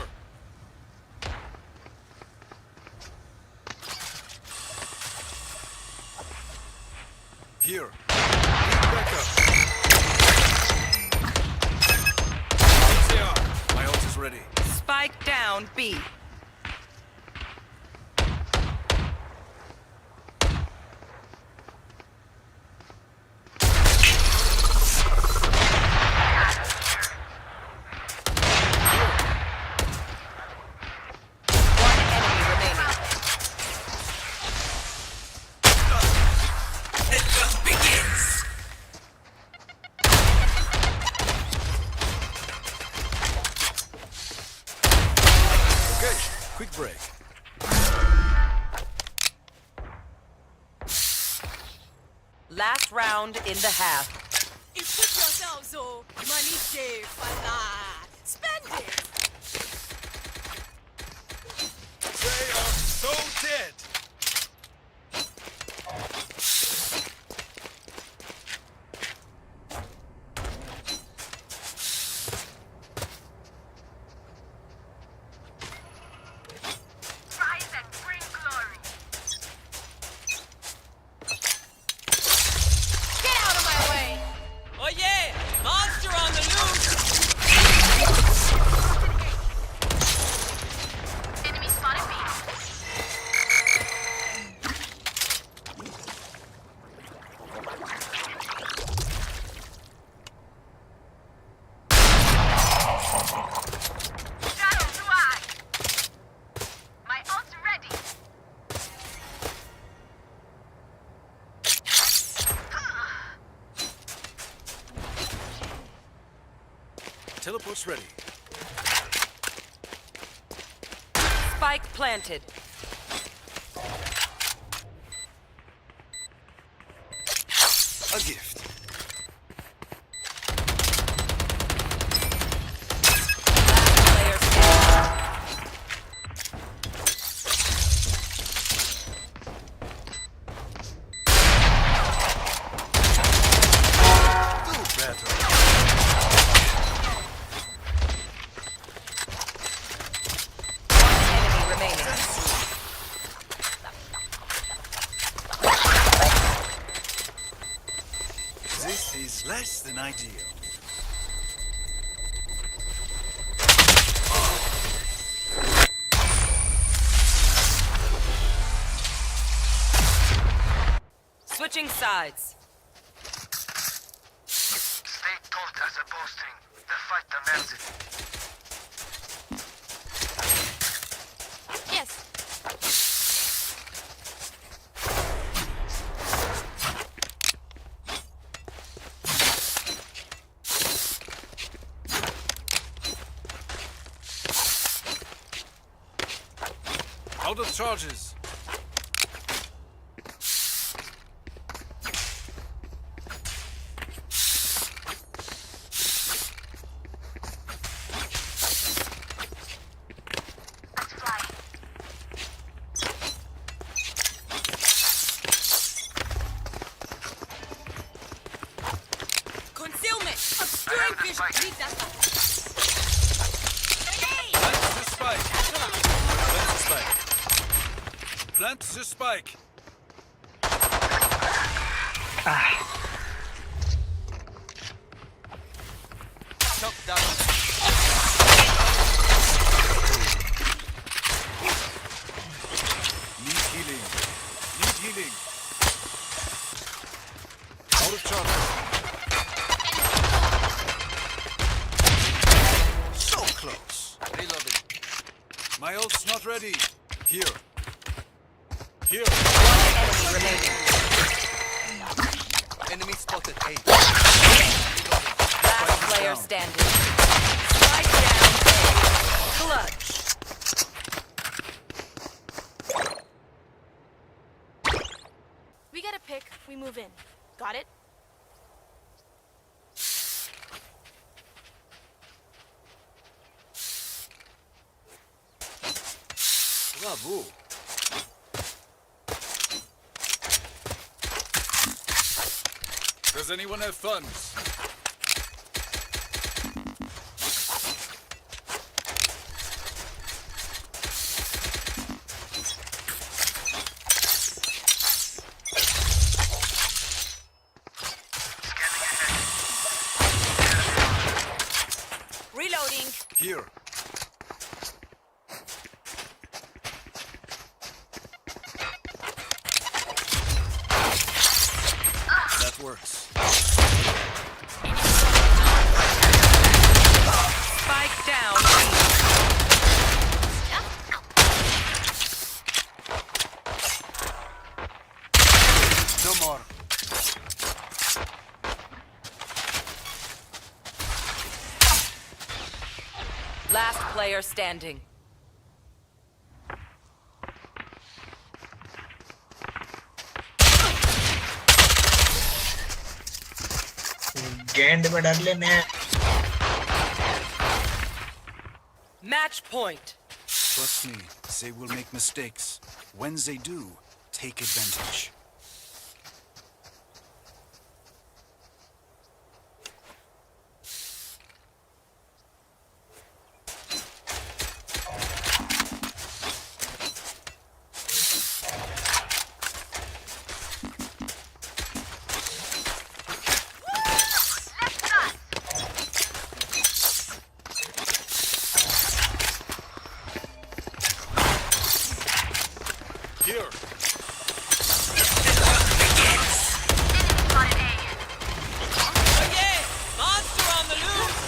Here. Need back up. My ult is ready. Spike down B. One enemy remaining. It just begins. Okay, quick break. Last round in the half. Equip yourselves, oh. Money day, fala. Spend it. They are so dead. Rise and bring glory. Get out of my way. Oh yeah! Monster on the loose! Teleport's ready. Spike planted. A gift. Player standing. Do better. Enemy remaining. This is less than ideal. Switching sides. Stay taut as a bowstring. The fight demands it. Yes. Out of charges. Let's fly. Concealment. Obscuring vision. Leave that up. Plant the spike. Plant the spike. Plant the spike. Choke down. Need healing. Need healing. Out of charges. So close. Reloading. My ult's not ready. Here. Here. Enemy remaining. Enemy spotted. A. Last player standing. Spike down. Clutch. We get a pick, we move in. Got it? Bravo. Does anyone have funds? Reloading. Here. That works. Spike down. No more. Last player standing. गेंद में डाल लेने Match point. Trust me, they will make mistakes. When they do, take advantage. Here. Monster on the loose.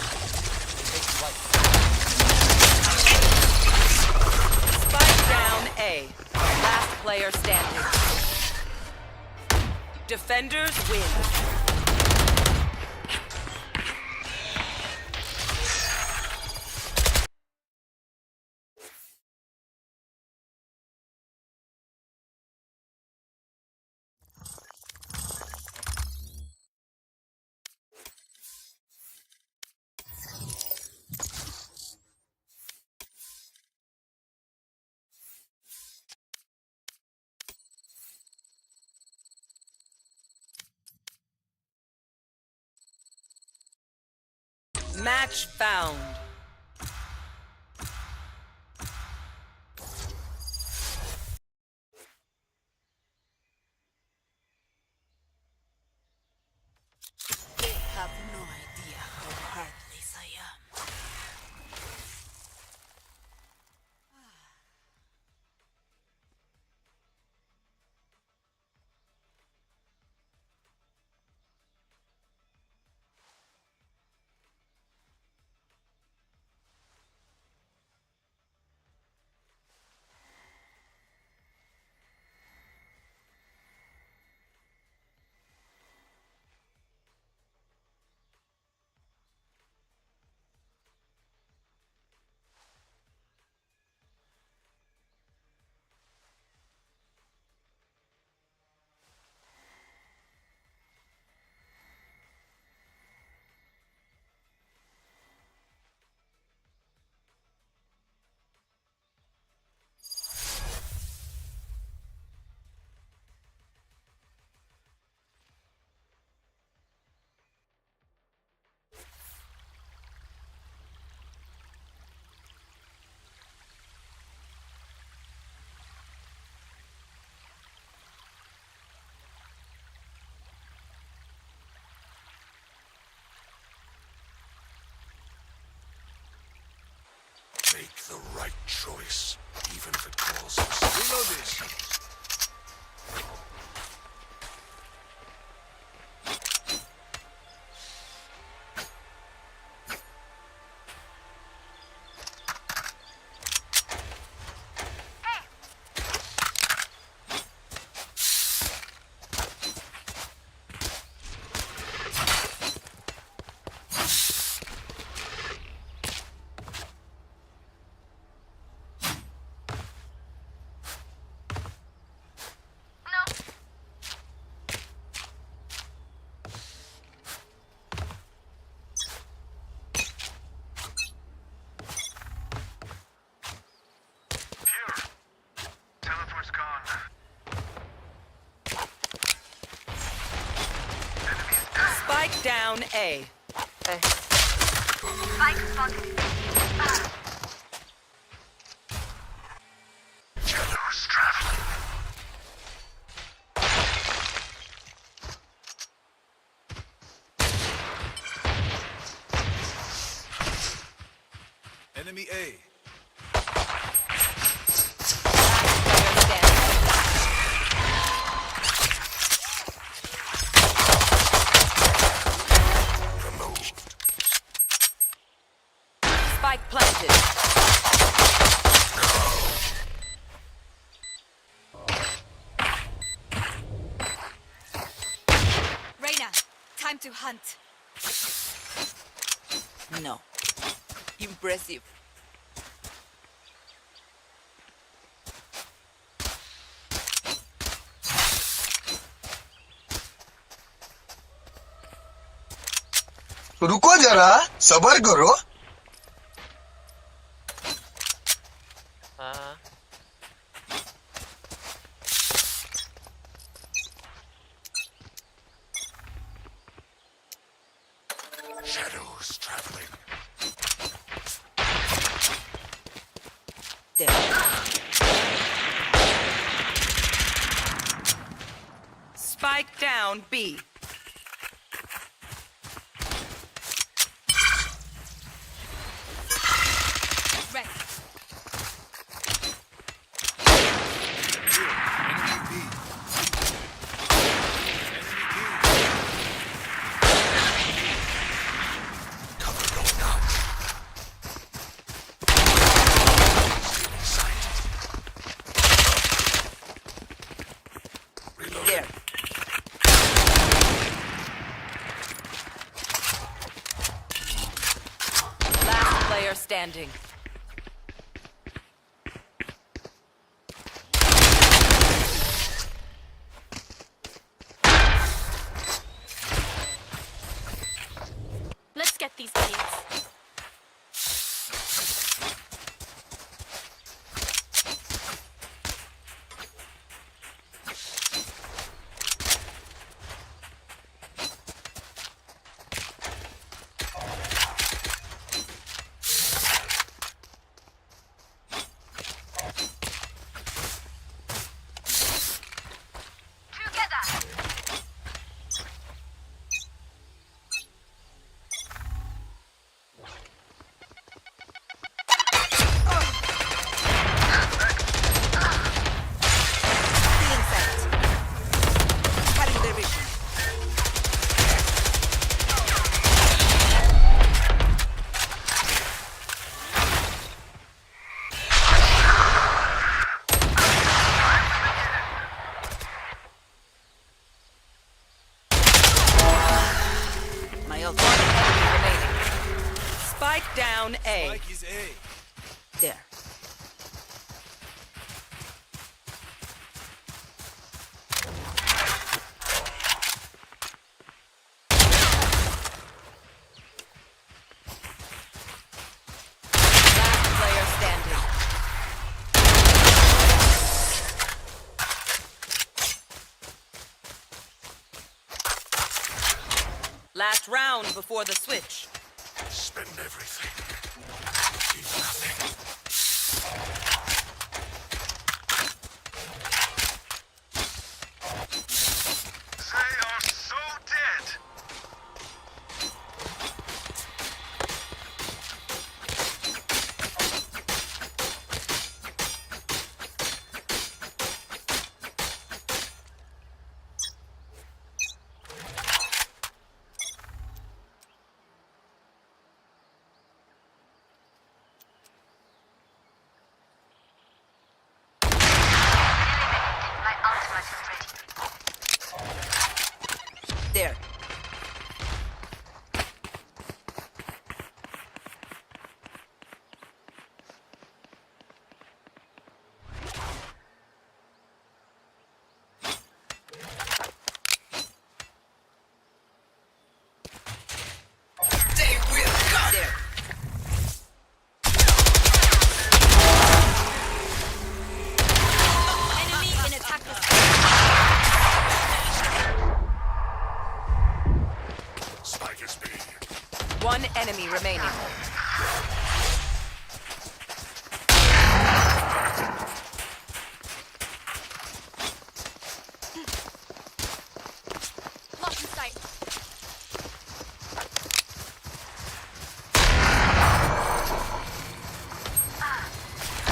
Spike down A. Last player standing. Defenders win. Match found. They have no idea how heartless I am. Make the right choice, even if it calls us. Reload this. Spike down A. Spike spotted. Shadows traveling. Enemy A. Spike planted. Reyna, time to hunt. No. Impressive. रुको जरा सबर करो Shadows traveling. Spike down B. Right. Cover going out. Sight. Reloading. There. Last player standing. Let's get these idiots. Spike down A. Spike is A. There. Last player standing. Last round before the switch. Spend everything. Keep nothing. They are so dead. My ultimate is ready. There. They will come. There. Enemy in attacker. Spike is B. One enemy remaining. Lock in sight.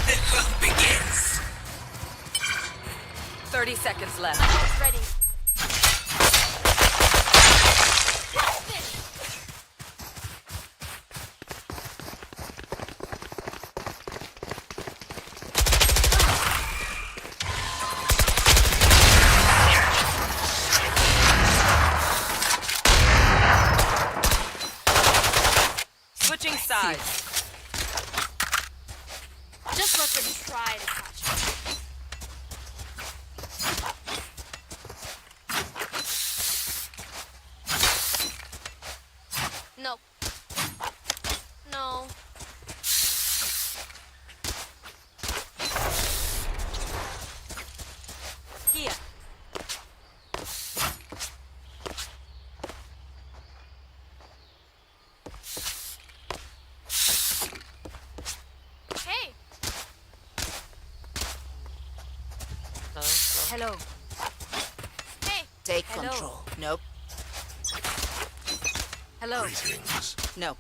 The hunt begins. 30 seconds left. It's ready. Switching sides. Just let them try to catch me. No. No. Here. Hey. Hello. Hey. Take Hello. control. Nope. Hello. Greetings. No.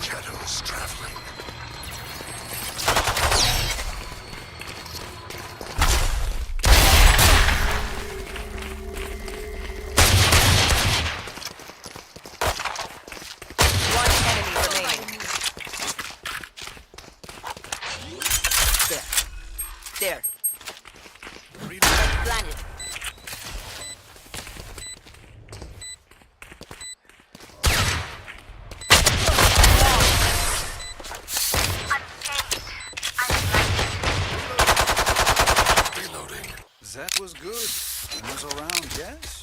Shadows traveling. One enemy remaining. There. Planet. Reloading. That was good. Another round, yes?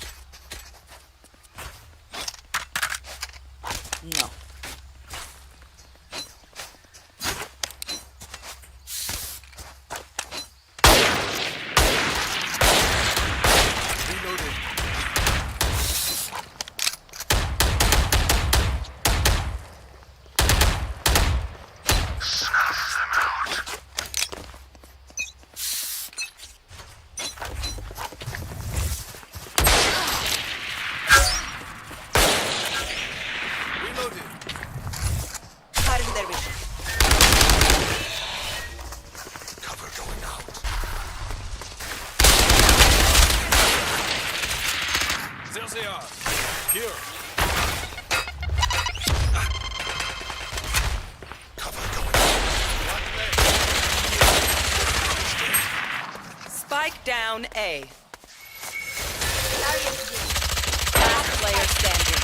No. Reloading. Snuff them out. Reloading. down A. Last player standing.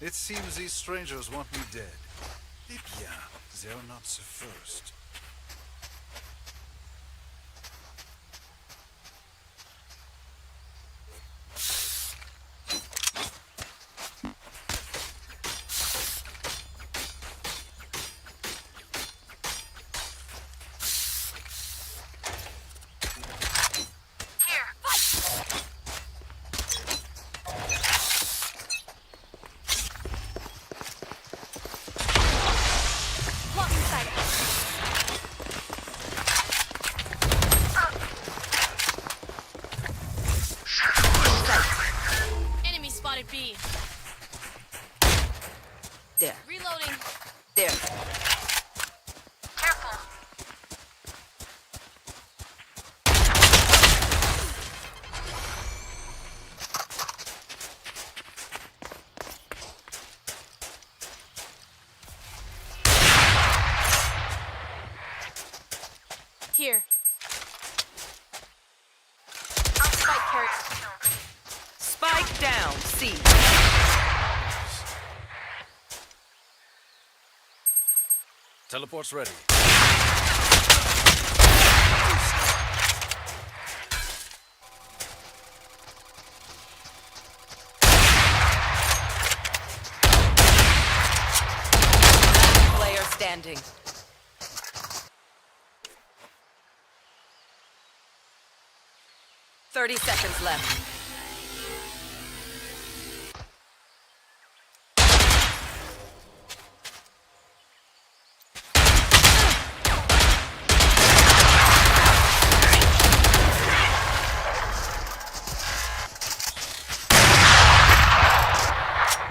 It seems these strangers want me dead. Eh bien, they're not the first. Enemy spotted B. There. Reloading. There. Careful. Here. Spike carry. Spike down C. Teleport's ready. Last player standing. Thirty seconds left.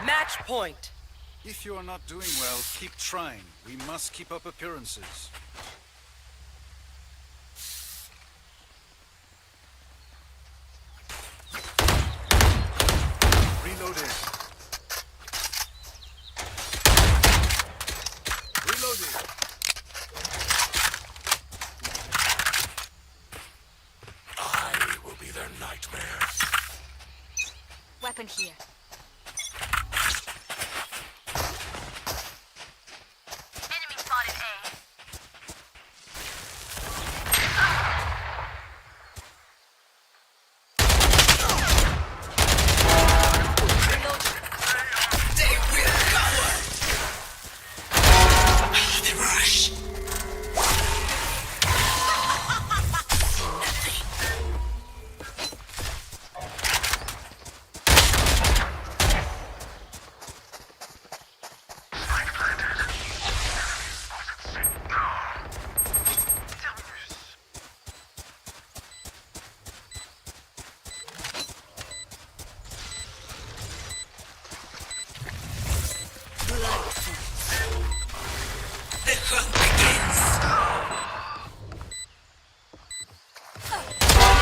Match point. If you are not doing well, keep trying. We must keep up appearances. Reloading. Reloading. I will be their nightmare. Weapon here. Enemy spotted A.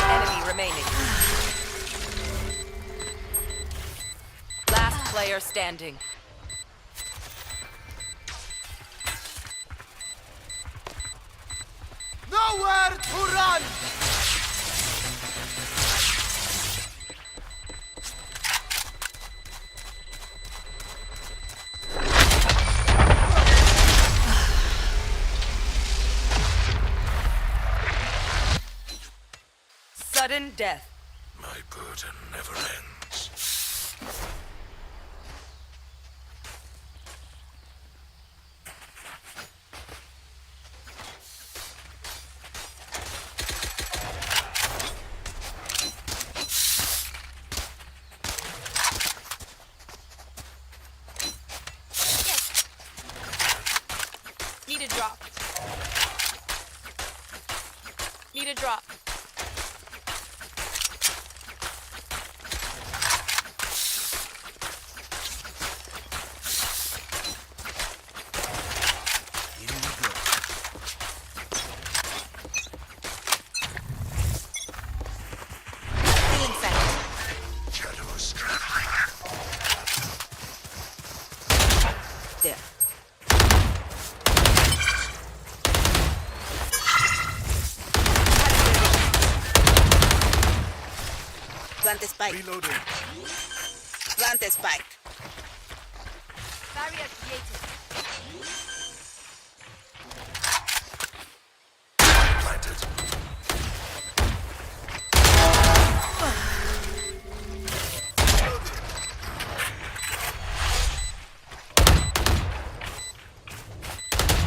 Enemy remaining. Last player standing. Nowhere to run! Sudden death. My burden never ends. Need a drop. Need a drop. Plant the spike. Reloading. Plant the spike. Barrier created. Planted.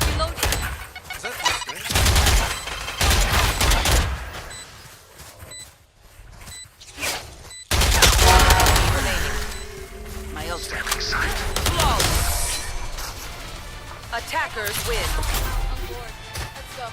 Reloading. Is that this thing? Remaining. My ult. Flawless. Attackers win. On board. Let's go.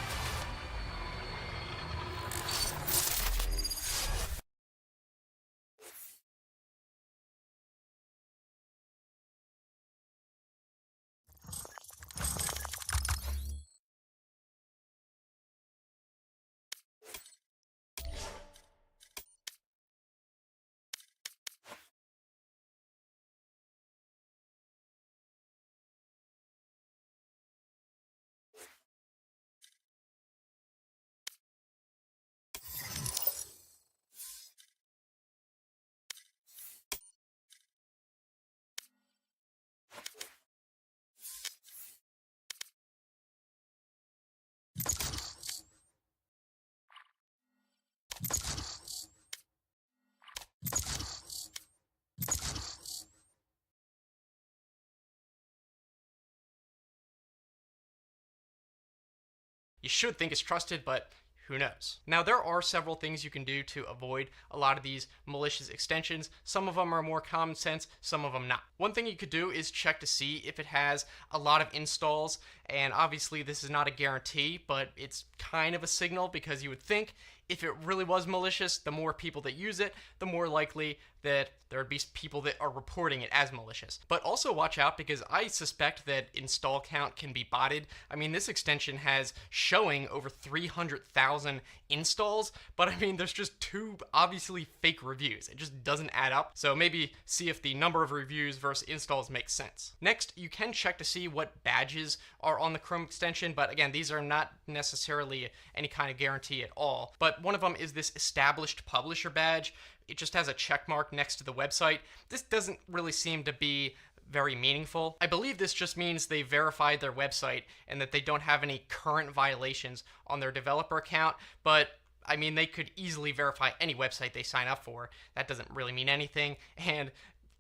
You should think it's trusted, but who knows? Now, there are several things you can do to avoid a lot of these malicious extensions. Some of them are more common sense, some of them not. One thing you could do is check to see if it has a lot of installs, and obviously this is not a guarantee, but it's kind of a signal, because you would think if it really was malicious, the more people that use it, the more likely that there would be people that are reporting it as malicious. But also watch out, because I suspect that install count can be botted. I mean, this extension has showing over 300,000 installs, but I mean, there's just 2 obviously fake reviews. It just doesn't add up. So maybe see if the number of reviews versus installs makes sense. Next, you can check to see what badges are on the Chrome extension, but again, these are not necessarily any kind of guarantee at all. But one of them is this established publisher badge. It just has a check mark next to the website. This doesn't really seem to be very meaningful. I believe this just means they verified their website and that they don't have any current violations on their developer account, but I mean, they could easily verify any website they sign up for. That doesn't really mean anything, and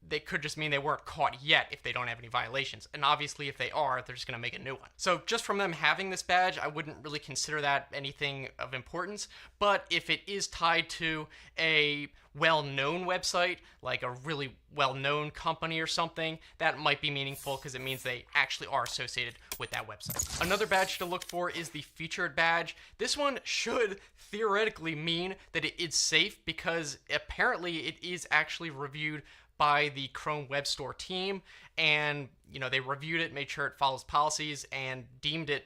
they could just mean they weren't caught yet if they don't have any violations. And obviously, if they are, they're just going to make a new one. So just from them having this badge, I wouldn't really consider that anything of importance. But if it is tied to a well-known website, like a really well-known company or something, that might be meaningful, because it means they actually are associated with that website. Another badge to look for is the featured badge. This one should theoretically mean that it is safe, because apparently it is actually reviewed by the Chrome Web Store team, and they reviewed it, made sure it follows policies, and deemed it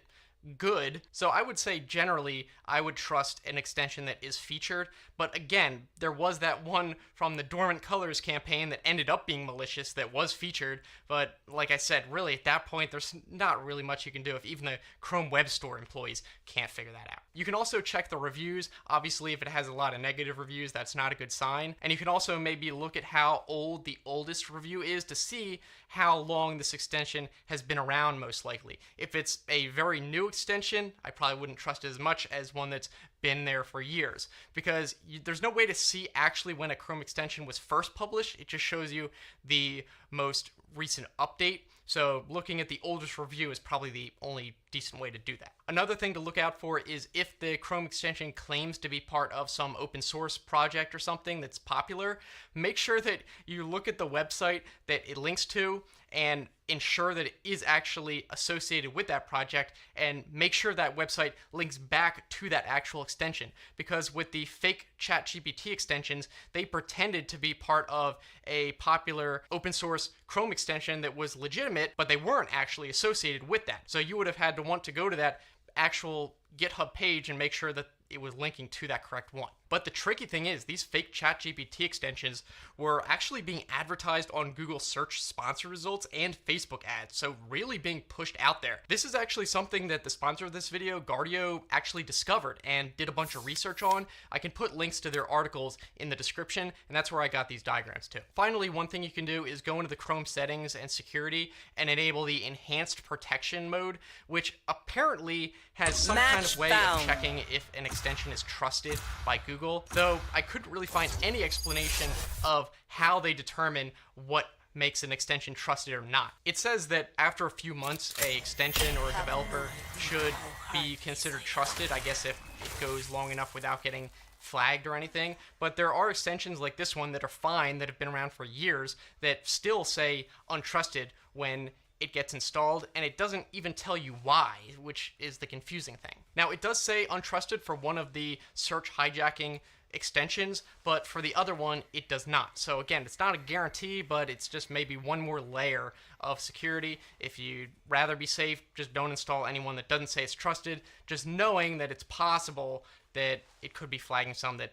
good. So I would say generally I would trust an extension that is featured, but again, there was that one from the Dormant Colors campaign that ended up being malicious that was featured, but like I said, really at that point there's not really much you can do if even the Chrome Web Store employees can't figure that out. You can also check the reviews. Obviously, if it has a lot of negative reviews, that's not a good sign. And you can also maybe look at how old the oldest review is to see how long this extension has been around, most likely. If it's a very new extension, I probably wouldn't trust it as much as one that's been there for years, because there's no way to see actually when a Chrome extension was first published. It just shows you the most recent update. So looking at the oldest review is probably the only decent way to do that. Another thing to look out for is if the Chrome extension claims to be part of some open source project or something that's popular, make sure that you look at the website that it links to and ensure that it is actually associated with that project, and make sure that website links back to that actual extension. Because with the fake ChatGPT extensions, they pretended to be part of a popular open source Chrome extension that was legitimate, but they weren't actually associated with that. So you would have had to want to go to that actual GitHub page and make sure that it was linking to that correct one. But the tricky thing is, these fake ChatGPT extensions were actually being advertised on Google search sponsor results and Facebook ads, so really being pushed out there. This is actually something that the sponsor of this video, Guardio, actually discovered and did a bunch of research on. I can put links to their articles in the description, and that's where I got these diagrams too. Finally, one thing you can do is go into the Chrome settings and security and enable the enhanced protection mode, which apparently has some kind of way of checking if an extension is trusted by Google, though I couldn't really find any explanation of how they determine what makes an extension trusted or not. It says that after a few months, a extension or a developer should be considered trusted, I guess if it goes long enough without getting flagged or anything, but there are extensions like this one that are fine, that have been around for years, that still say untrusted when it gets installed, and it doesn't even tell you why, which is the confusing thing. Now, it does say untrusted for one of the search hijacking extensions, but for the other one, it does not. So again, it's not a guarantee, but it's just maybe one more layer of security. If you'd rather be safe, just don't install anyone that doesn't say it's trusted, just knowing that it's possible that it could be flagging some that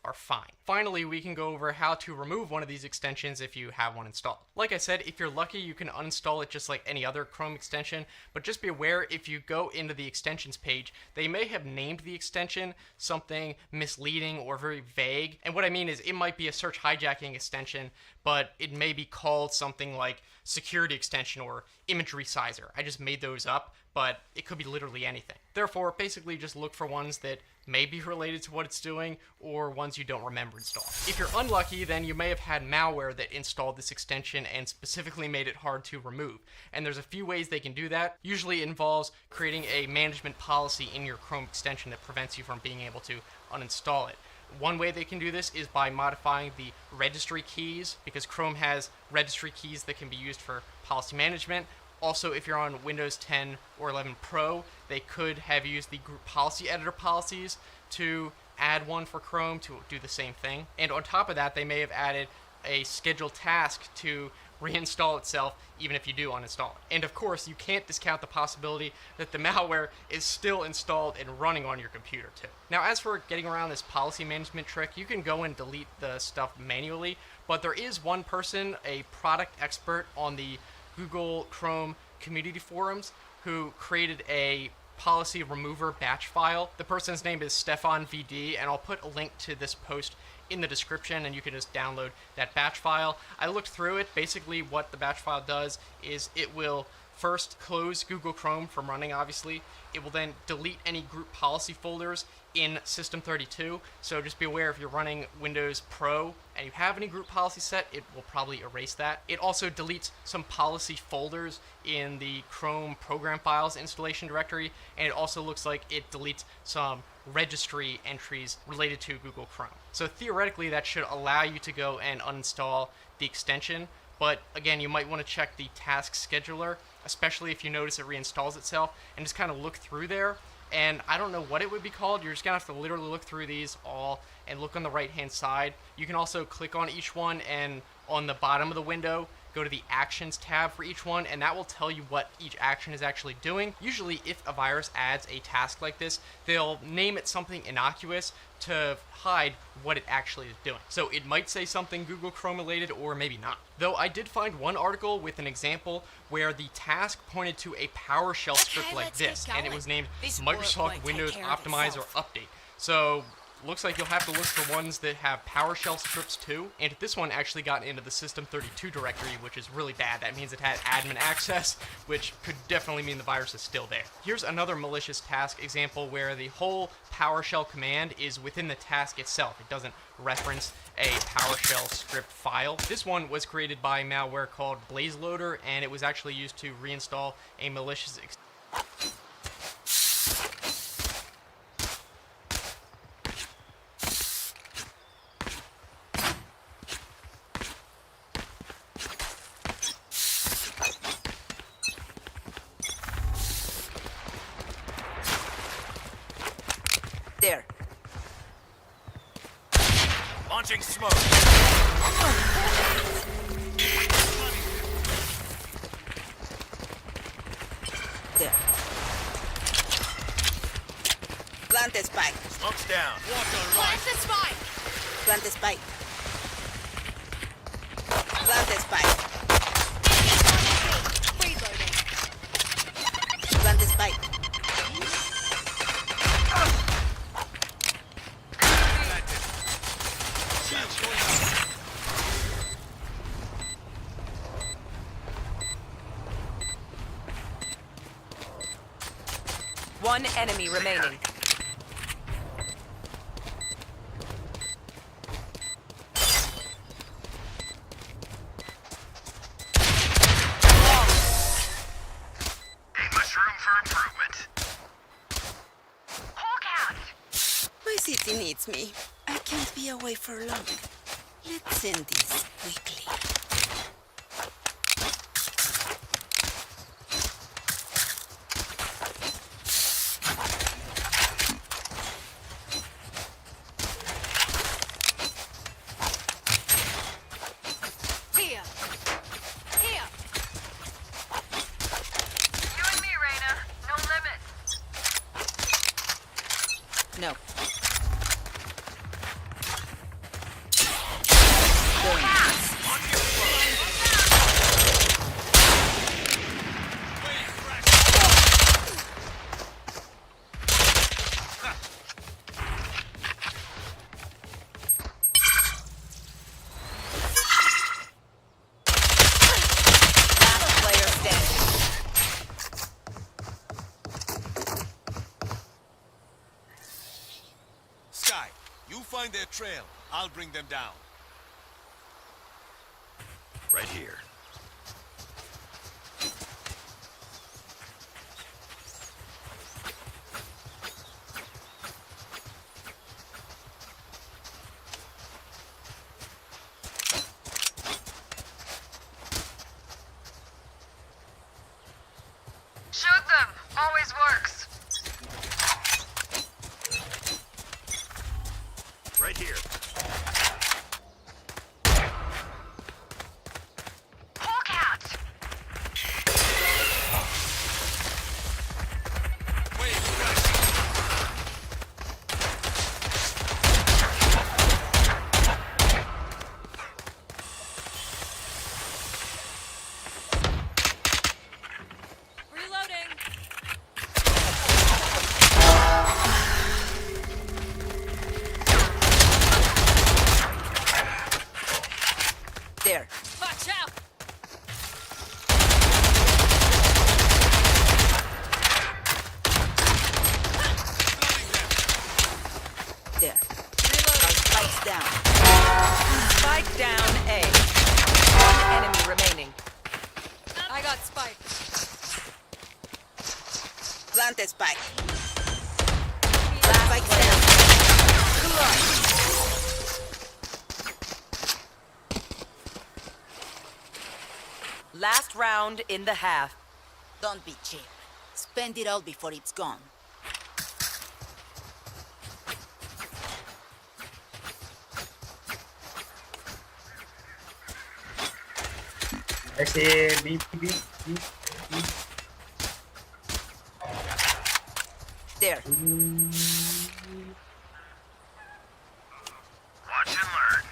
are fine. Finally, we can go over how to remove one of these extensions if you have one installed. Like I said, if you're lucky, you can uninstall it just like any other Chrome extension, but just be aware if you go into the extensions page, they may have named the extension something misleading or very vague. And what I mean is it might be a search hijacking extension, but it may be called something like security extension or image resizer. I just made those up, but it could be literally anything. Therefore, basically just look for ones that may be related to what it's doing or ones you don't remember installed. If you're unlucky, then you may have had malware that installed this extension and specifically made it hard to remove. And there's a few ways they can do that. Usually it involves creating a management policy in your Chrome extension that prevents you from being able to uninstall it. One way they can do this is by modifying the registry keys, because Chrome has registry keys that can be used for policy management. Also, if you're on Windows 10 or 11 Pro, they could have used the group policy editor policies to add one for Chrome to do the same thing. And on top of that, they may have added a scheduled task to reinstall itself even if you do uninstall it. And of course, you can't discount the possibility that the malware is still installed and running on your computer too. Now, as for getting around this policy management trick, you can go and delete the stuff manually, but there is one person, a product expert on the Google Chrome community forums, who created a policy remover batch file. The person's name is Stefan VD, and I'll put a link to this post in the description, and you can just download that batch file. I looked through it. Basically, what the batch file does is it will first close Google Chrome from running, obviously. It will then delete any group policy folders in System32. So just be aware, if you're running Windows Pro and you have any group policy set, it will probably erase that. It also deletes some policy folders in the Chrome program files installation directory, and it also looks like it deletes some registry entries related to Google Chrome. So theoretically, that should allow you to go and uninstall the extension. But again, you might want to check the task scheduler, especially if you notice it reinstalls itself, and just kind of look through there. And I don't know what it would be called. You're just going to have to literally look through these all and look on the right-hand side. You can also click on each one, and on the bottom of the window, go to the Actions tab for each one, and that will tell you what each action is actually doing. Usually, if a virus adds a task like this, they'll name it something innocuous to hide what it actually is doing. So it might say something Google Chrome related, or maybe not. Though I did find one article with an example where the task pointed to a PowerShell script like this, and it was named Microsoft Windows Optimizer Update. So looks like you'll have to look for ones that have PowerShell scripts too. And this one actually got into the System32 directory, which is really bad. That means it had admin access, which could definitely mean the virus is still there. Here's another malicious task example where the whole PowerShell command is within the task itself. It doesn't reference a PowerShell script file. This one was created by malware called BlazeLoader, and it was actually used to reinstall a malicious There. Launching smoke. There. Plant the spike. Smoke's down. Plant the spike. Plant the spike. Plant the spike. Reloading. Plant the spike. One enemy remaining. English room for improvement. Hawk out. My city needs me. I can't be away for long. Let's end this quickly. Here. Here. You and me, Reyna. No limit. No. Last player standing. Sky, you find their trail. I'll bring them down. Right here. Shoot them. Always works. Right here. Hawk out. Reloading. There. Watch out. There. Our spike's down. Spike down A. One enemy remaining. I got spike. Plant the spike. Spike's down. Last round in the half. Don't be cheap. Spend it all before it's gone. ऐसे बी बी बी There. Watch and learn.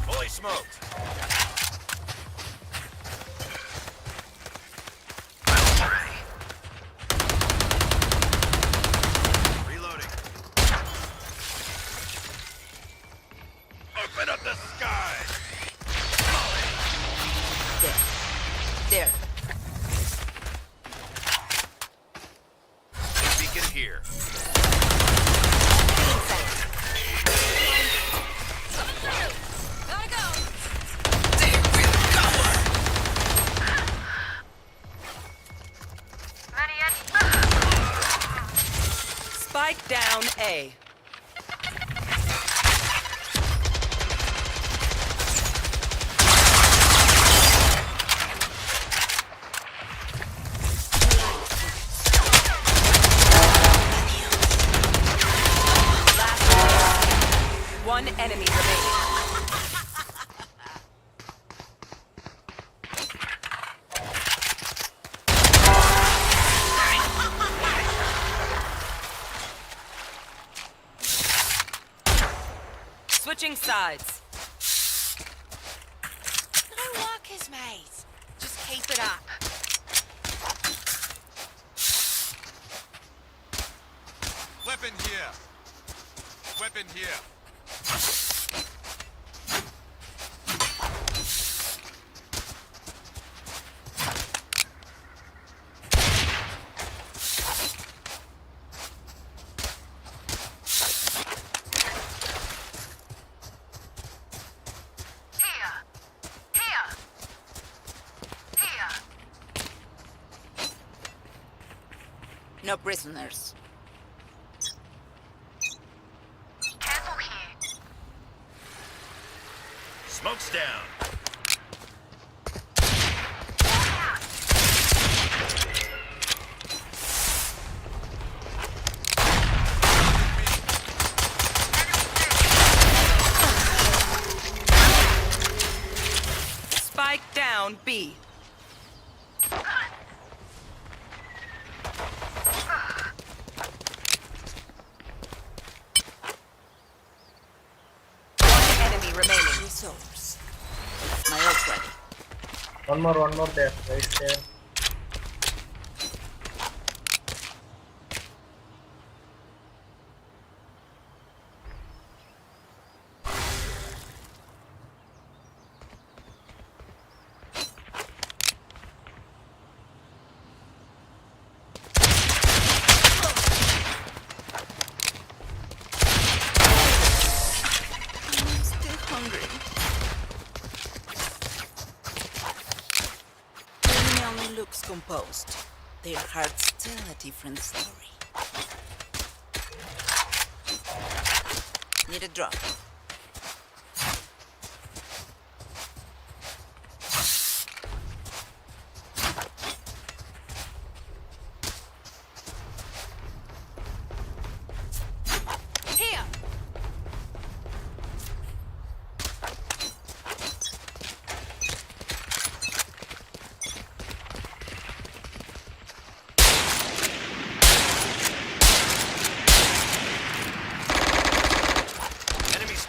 Fully smoked. Battle ready. Reloading. Open up the sky. There. Beacon here. Gotta go. Many Spike down A. One enemy remaining. Switching sides. No workers, mate. Just keep it up. Weapon here. Weapon here. No prisoners. Careful here. Smoke's down. Spike down B. Resource. My ult's ready. One more there, right there. Looks composed. Their hearts tell a different story. Need a drop. Here.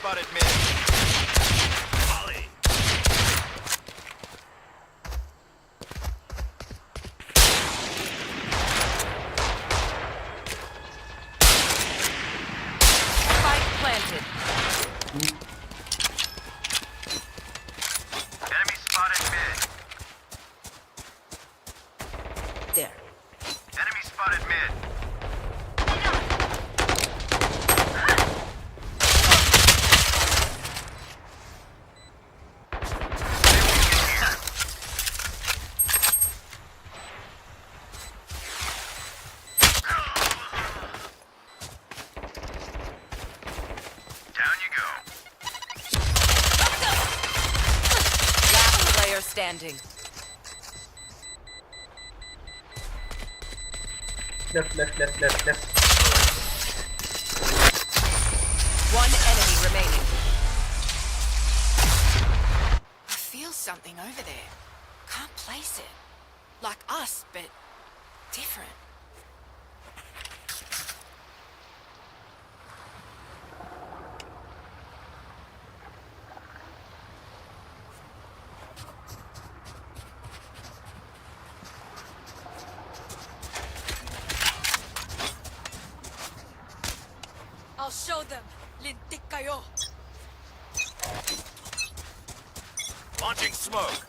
Spotted mid. Volley. Spike planted. Enemy spotted mid. There. Enemy spotted mid. Standing. Left. One enemy remaining. I feel something over there. Can't place it. Like us, but different. I'll show them. Lintik kayo. Launching smoke.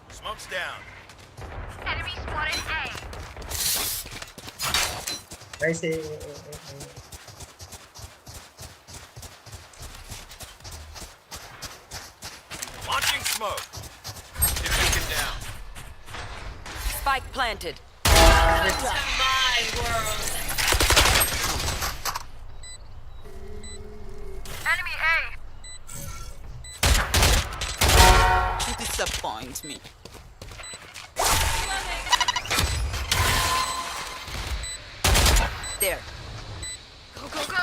Smoke's down. Enemy spotted A. Nice. Launching smoke. Beacon down. Spike planted. Welcome to my world. Enemy A. You disappoint me. There. Go, go, go.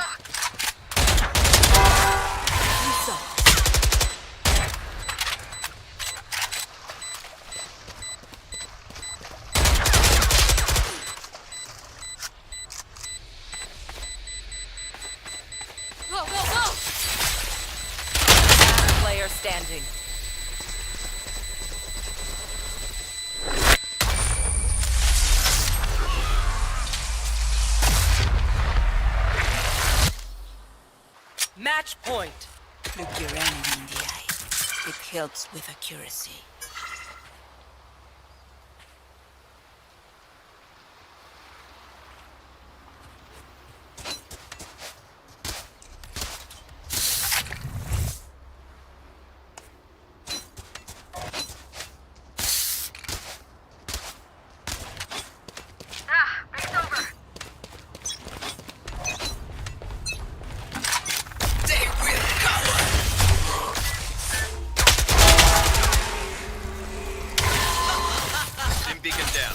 standing. Match point. Look your enemy in the eye. It helps with accuracy. Ah, it's over. They will cover. Stim beacon down.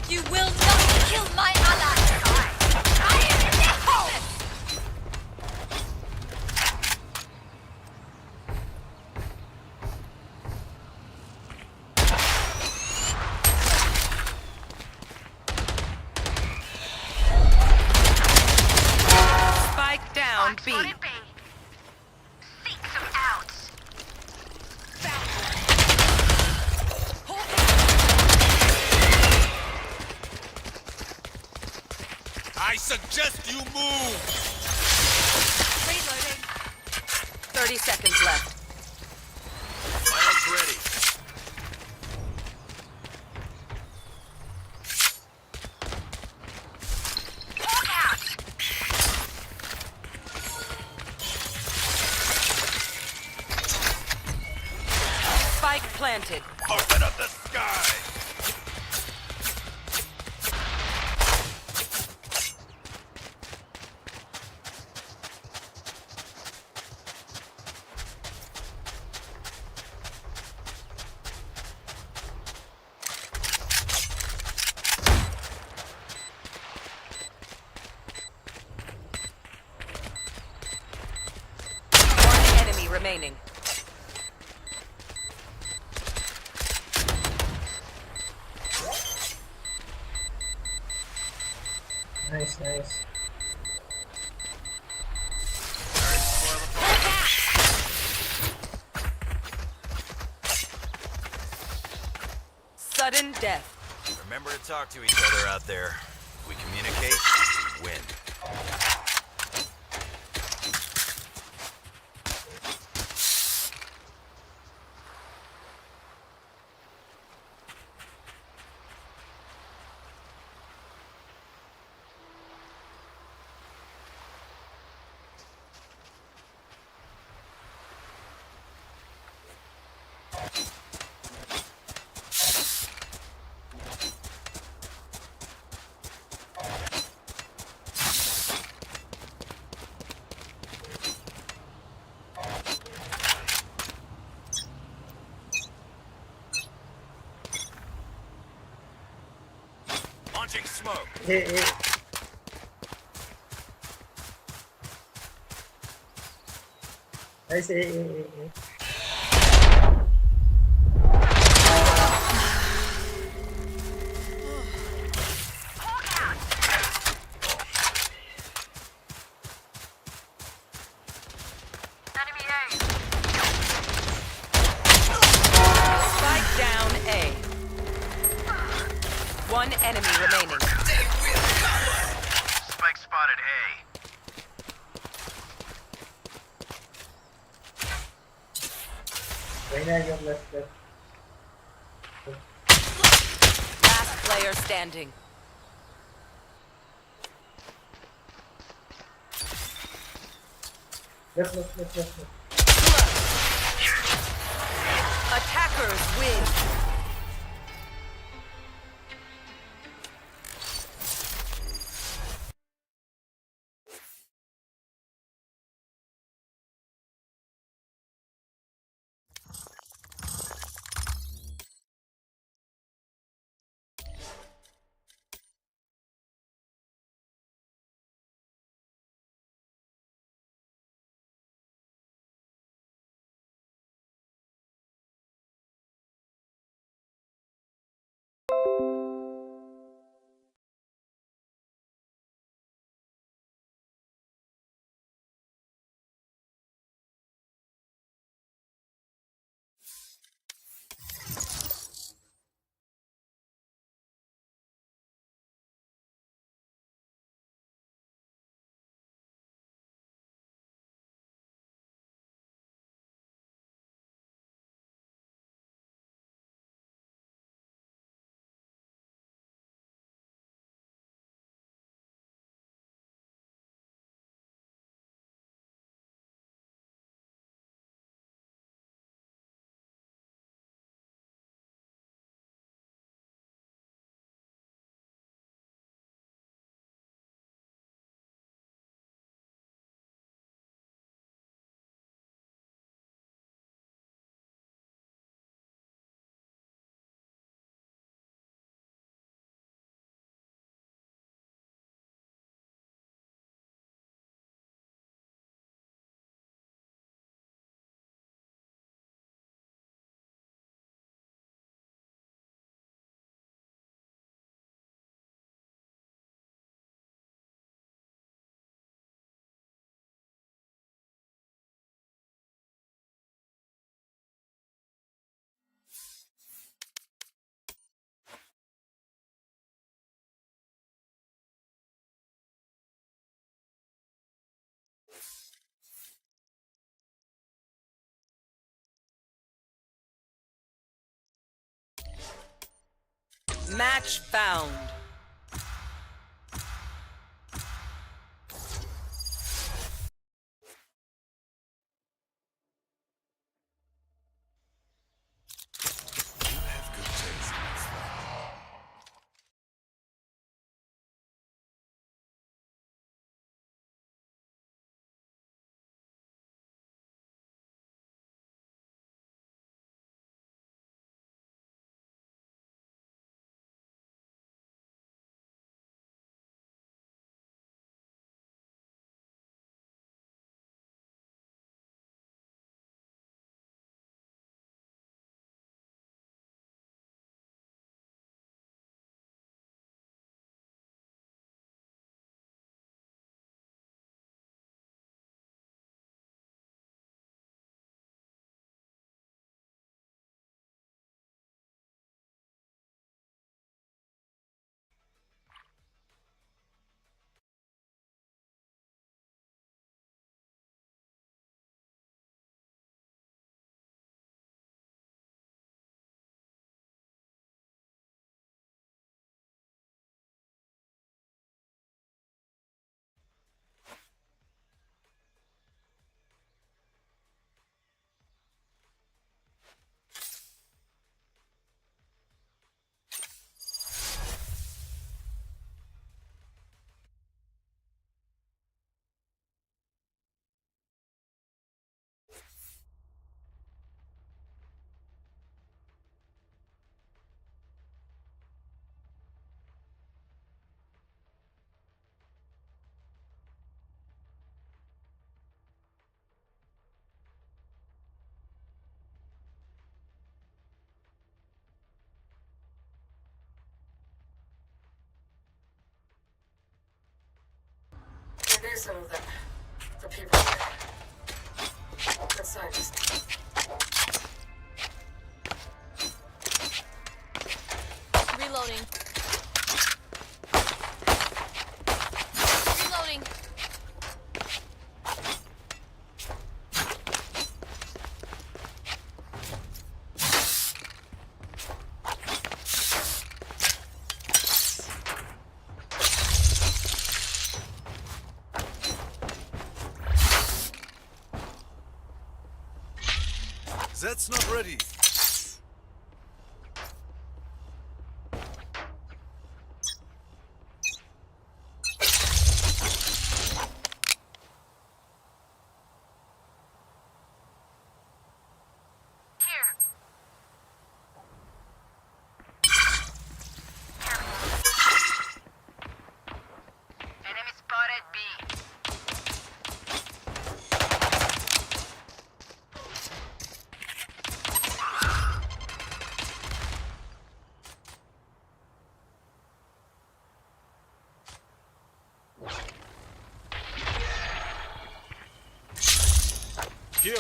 You will not kill my ally! I am in the hole! Spike down B. Spotted B. Seek some outs. I suggest you move. Reloading. 30 seconds left. Files ready. Hawk out. Spike planted. Open up the sky. One enemy remaining. Nice, nice. Sudden death. Remember to talk to each other out there. We communicate, win. Launching smoke. Hey, hey. Nice, hey, hey, hey, hey. Enemy A. Spike down A. One enemy remaining. Spike spotted A. Right now, you're left. Last player standing. Left. Attackers win. Match found. There's some of them. The people here. Good scientists. Reloading. Reloading. That's not ready. Enemy spotted B. Here.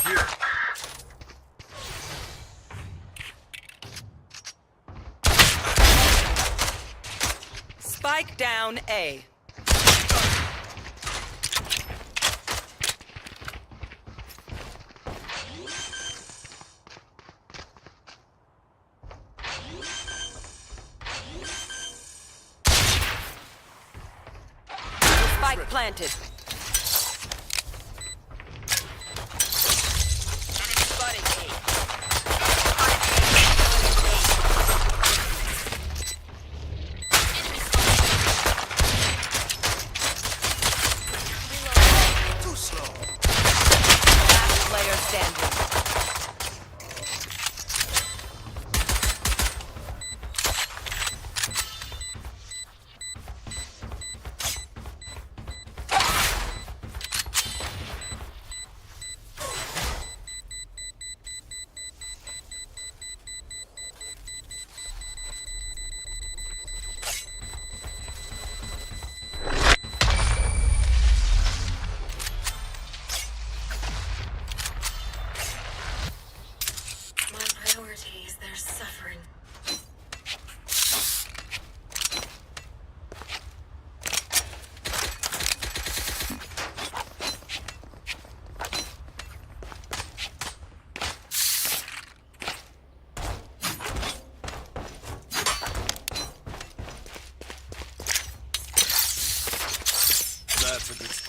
Here. Spike down A. Spike planted. Too slow. Last player standing.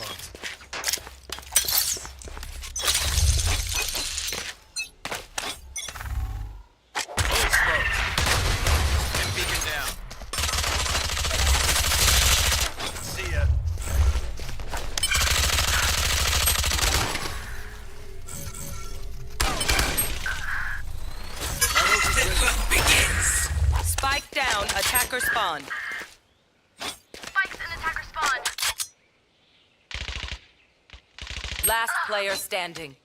spot. Fully smoked. And beacon down. See ya. Spike down, attacker spawn. Spikes in attacker spawn. Last player standing.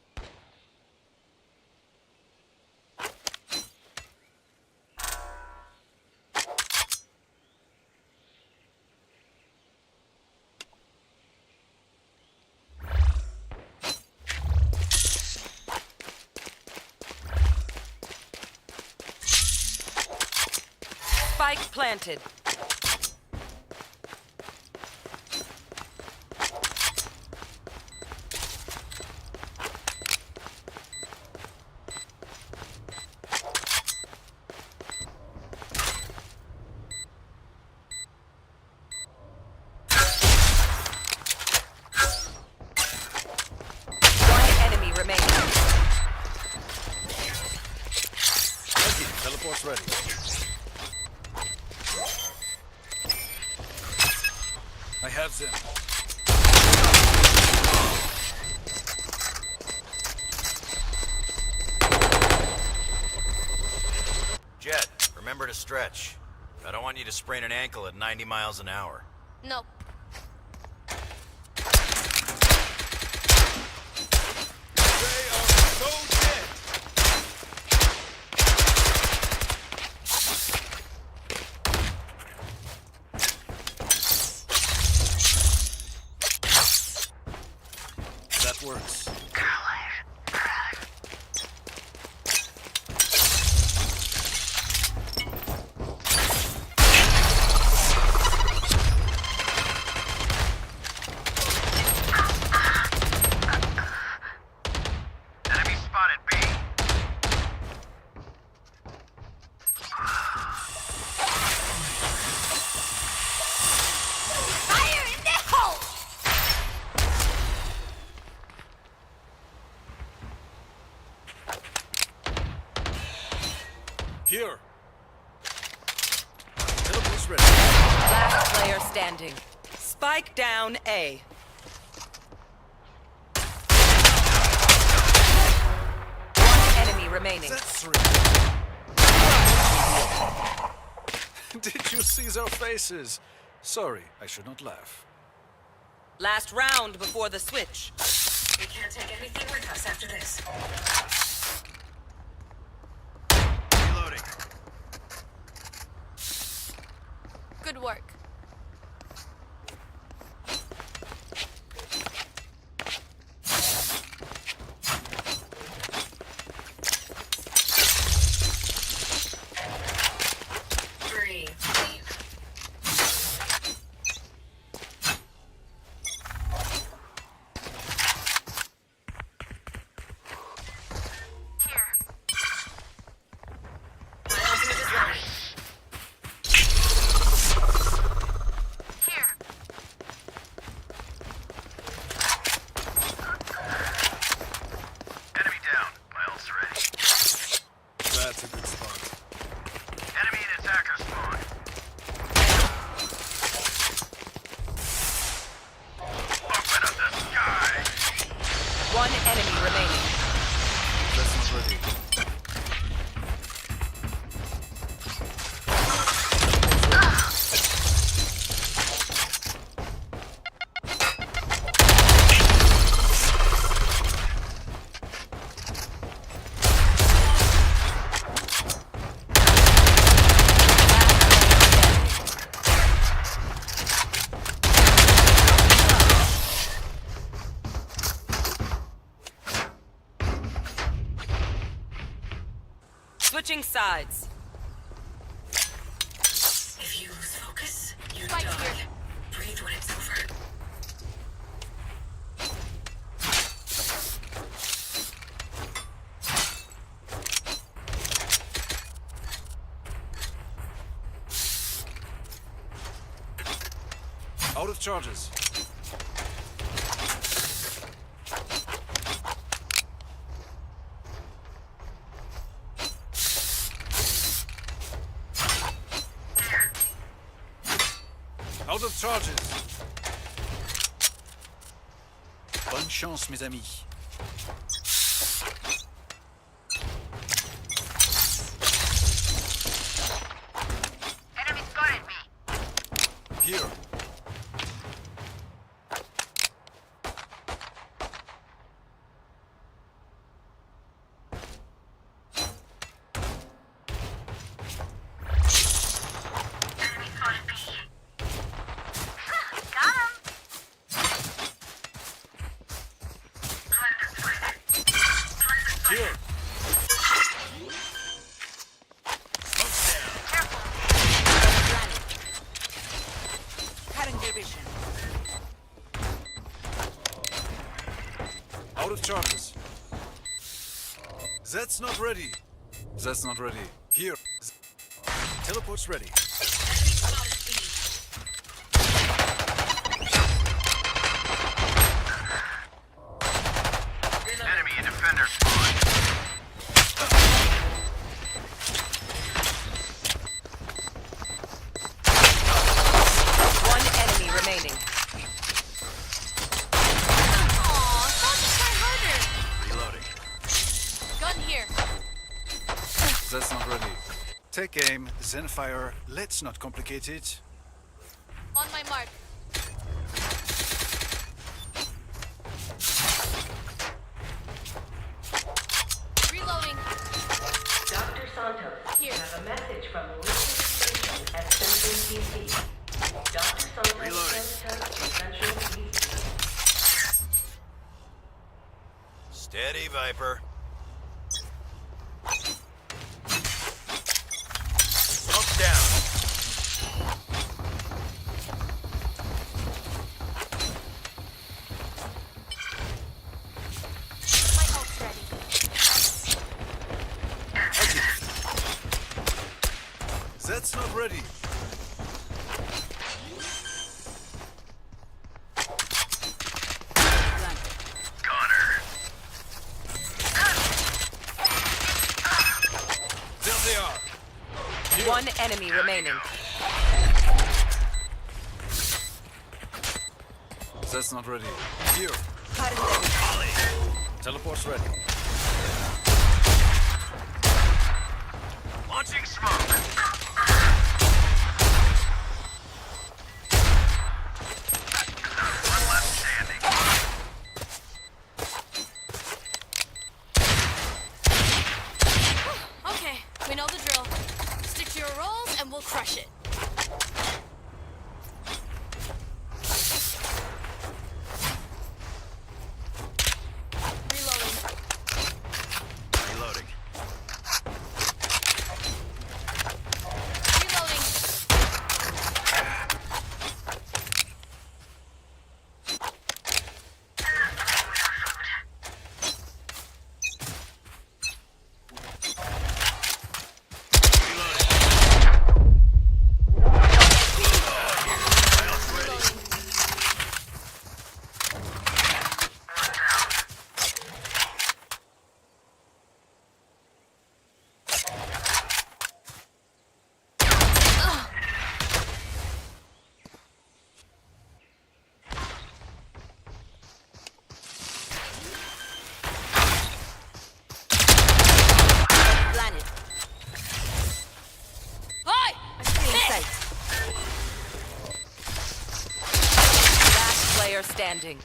Spike planted. One enemy remaining. Okay, teleport's ready. I have them. Jet, remember to stretch. I don't want you to sprain an ankle at 90 miles an hour. No. That works. Enemy spotted B. Fire in the hole! Here. Teleport's ready. Last player standing. Spike down A. One enemy remaining. That's three. Did you see their faces? Sorry, I should not laugh. Last round before the switch. We can't take anything with us after this. Reloading. Good work. Three. My ultimate is ready. Here. Enemy down. My ult's ready. That's a good spot. Enemy in attacker spawn. Open up the sky. One enemy remaining. That's not ready. Switching sides. If you lose focus, you Spike die. here. Breathe when it's over. Out of charges. Out of charges. Bonne chance, mes amis. Enemy spotted me. Here. Enemy spotted B. Got him. Here. Cutting division. Out of charges. That's not ready. That's not ready. Here. Teleport's ready. Enemy and defender spawn. One enemy remaining. Aw, thought to try harder. Reloading. Gun here. That's not ready. Take aim, then fire. Let's not complicate it. On my mark. Reloading. Dr. Santos, Here. you have a message from Listening Station at Central PC. Dr. Santos Reloading. to Central PC. Steady, Viper. Smoke down. My ult's ready. That's not ready. Connor. There they are. One enemy remaining. That's not ready. Here. Cutting division. Teleport's ready. Launching smoke. One left standing. Okay, we know the drill. Stick to your roles and we'll crush it. Reloading. Reloading. Reloading. Planet. Hi! Sight. Last player standing.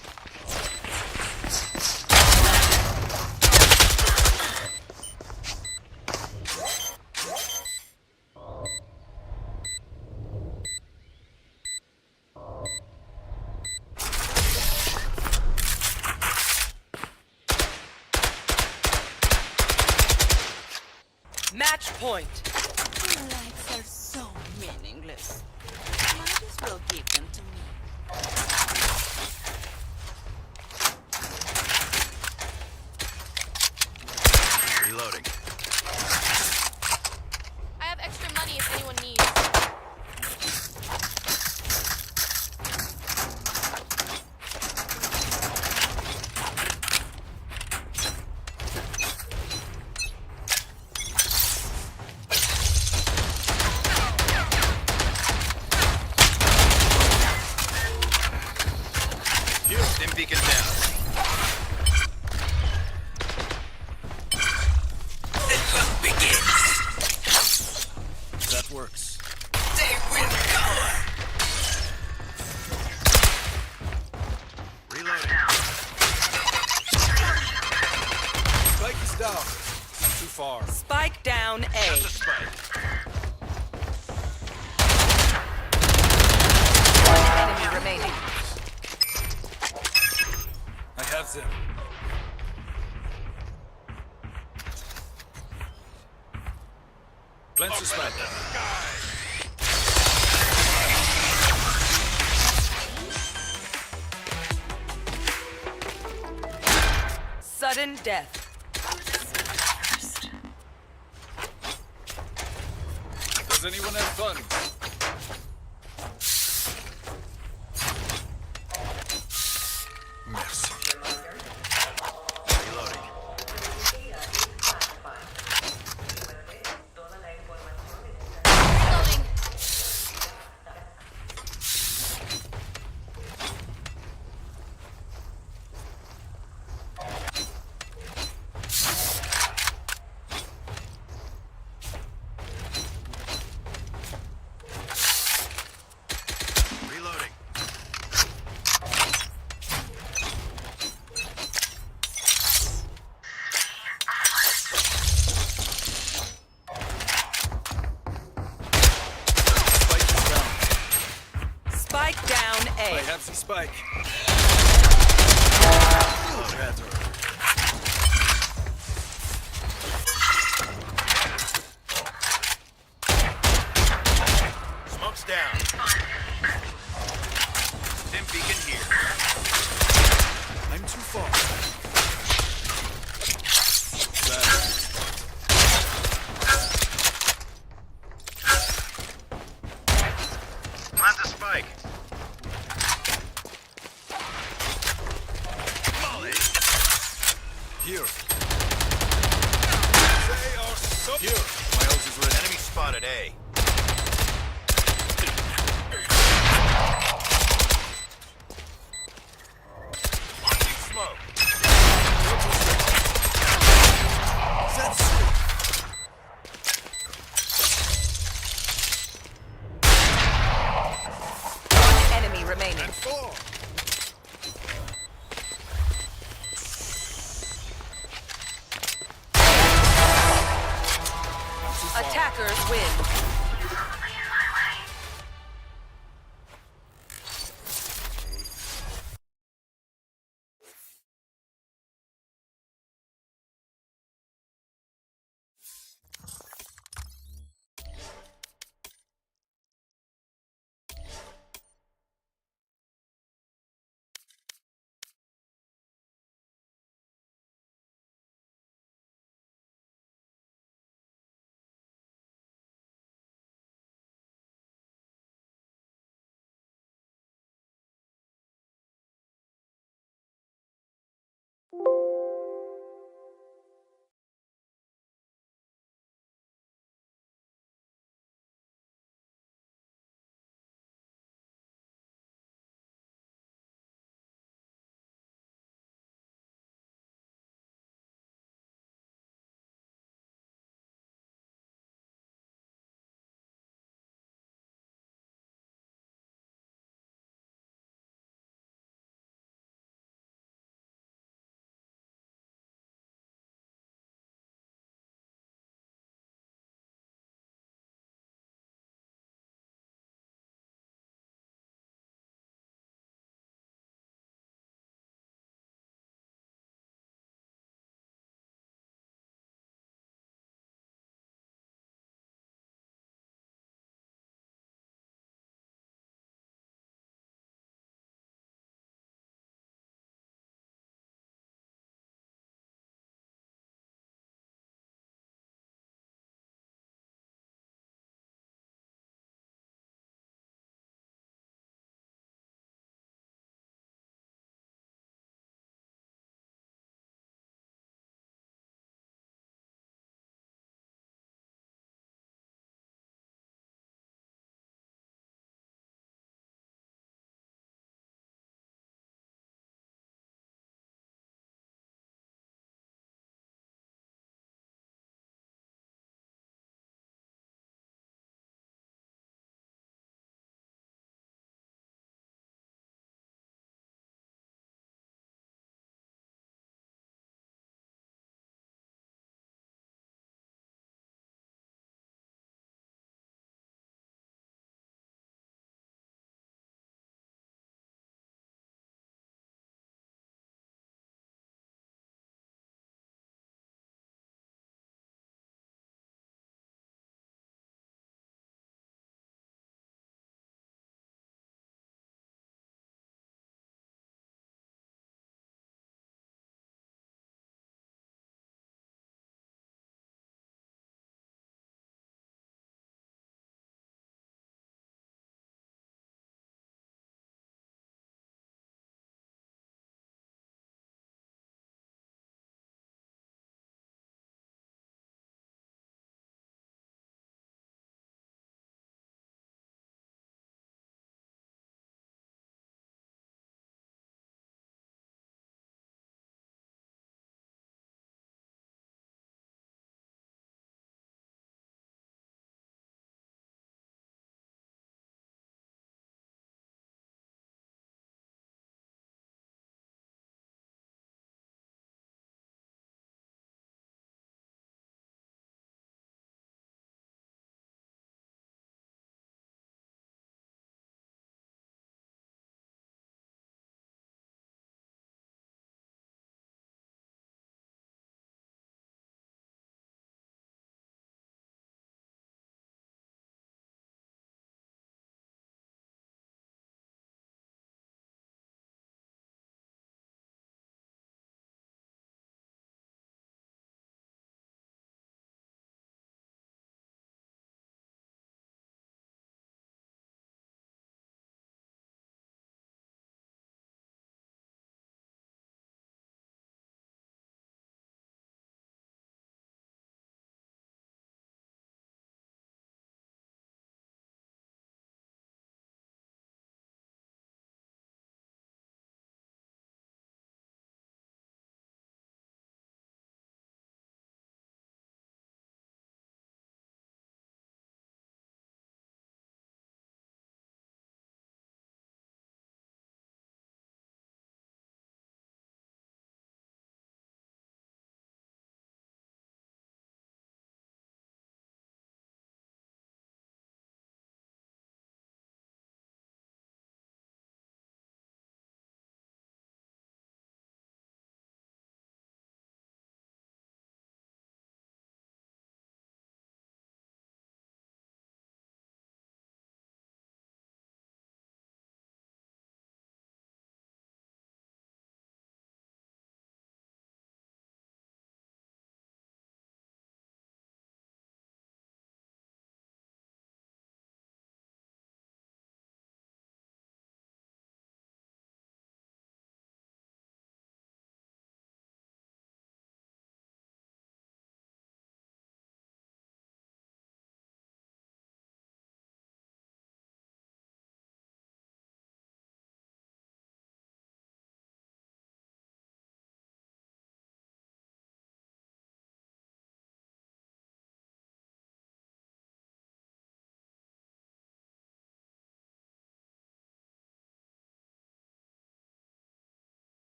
Match point. Lives are so meaningless. Might as well give them to me. Reloading. I have extra money if anyone needs. works. They will cover. Reloading. Spike is down. Too far. Spike down A. One enemy remaining. I have them. Plant the spike. Sudden death. Does anyone have fun? Merci. Reloading. Reloading. Reloading. Spike down A. I have the spike. Smoke's down. Stim beacon here. I'm too far. Plant the spike. Molly. Here. They are so here. My ult is ready. Enemy spotted A. Launching smoke. One enemy remaining. And 4.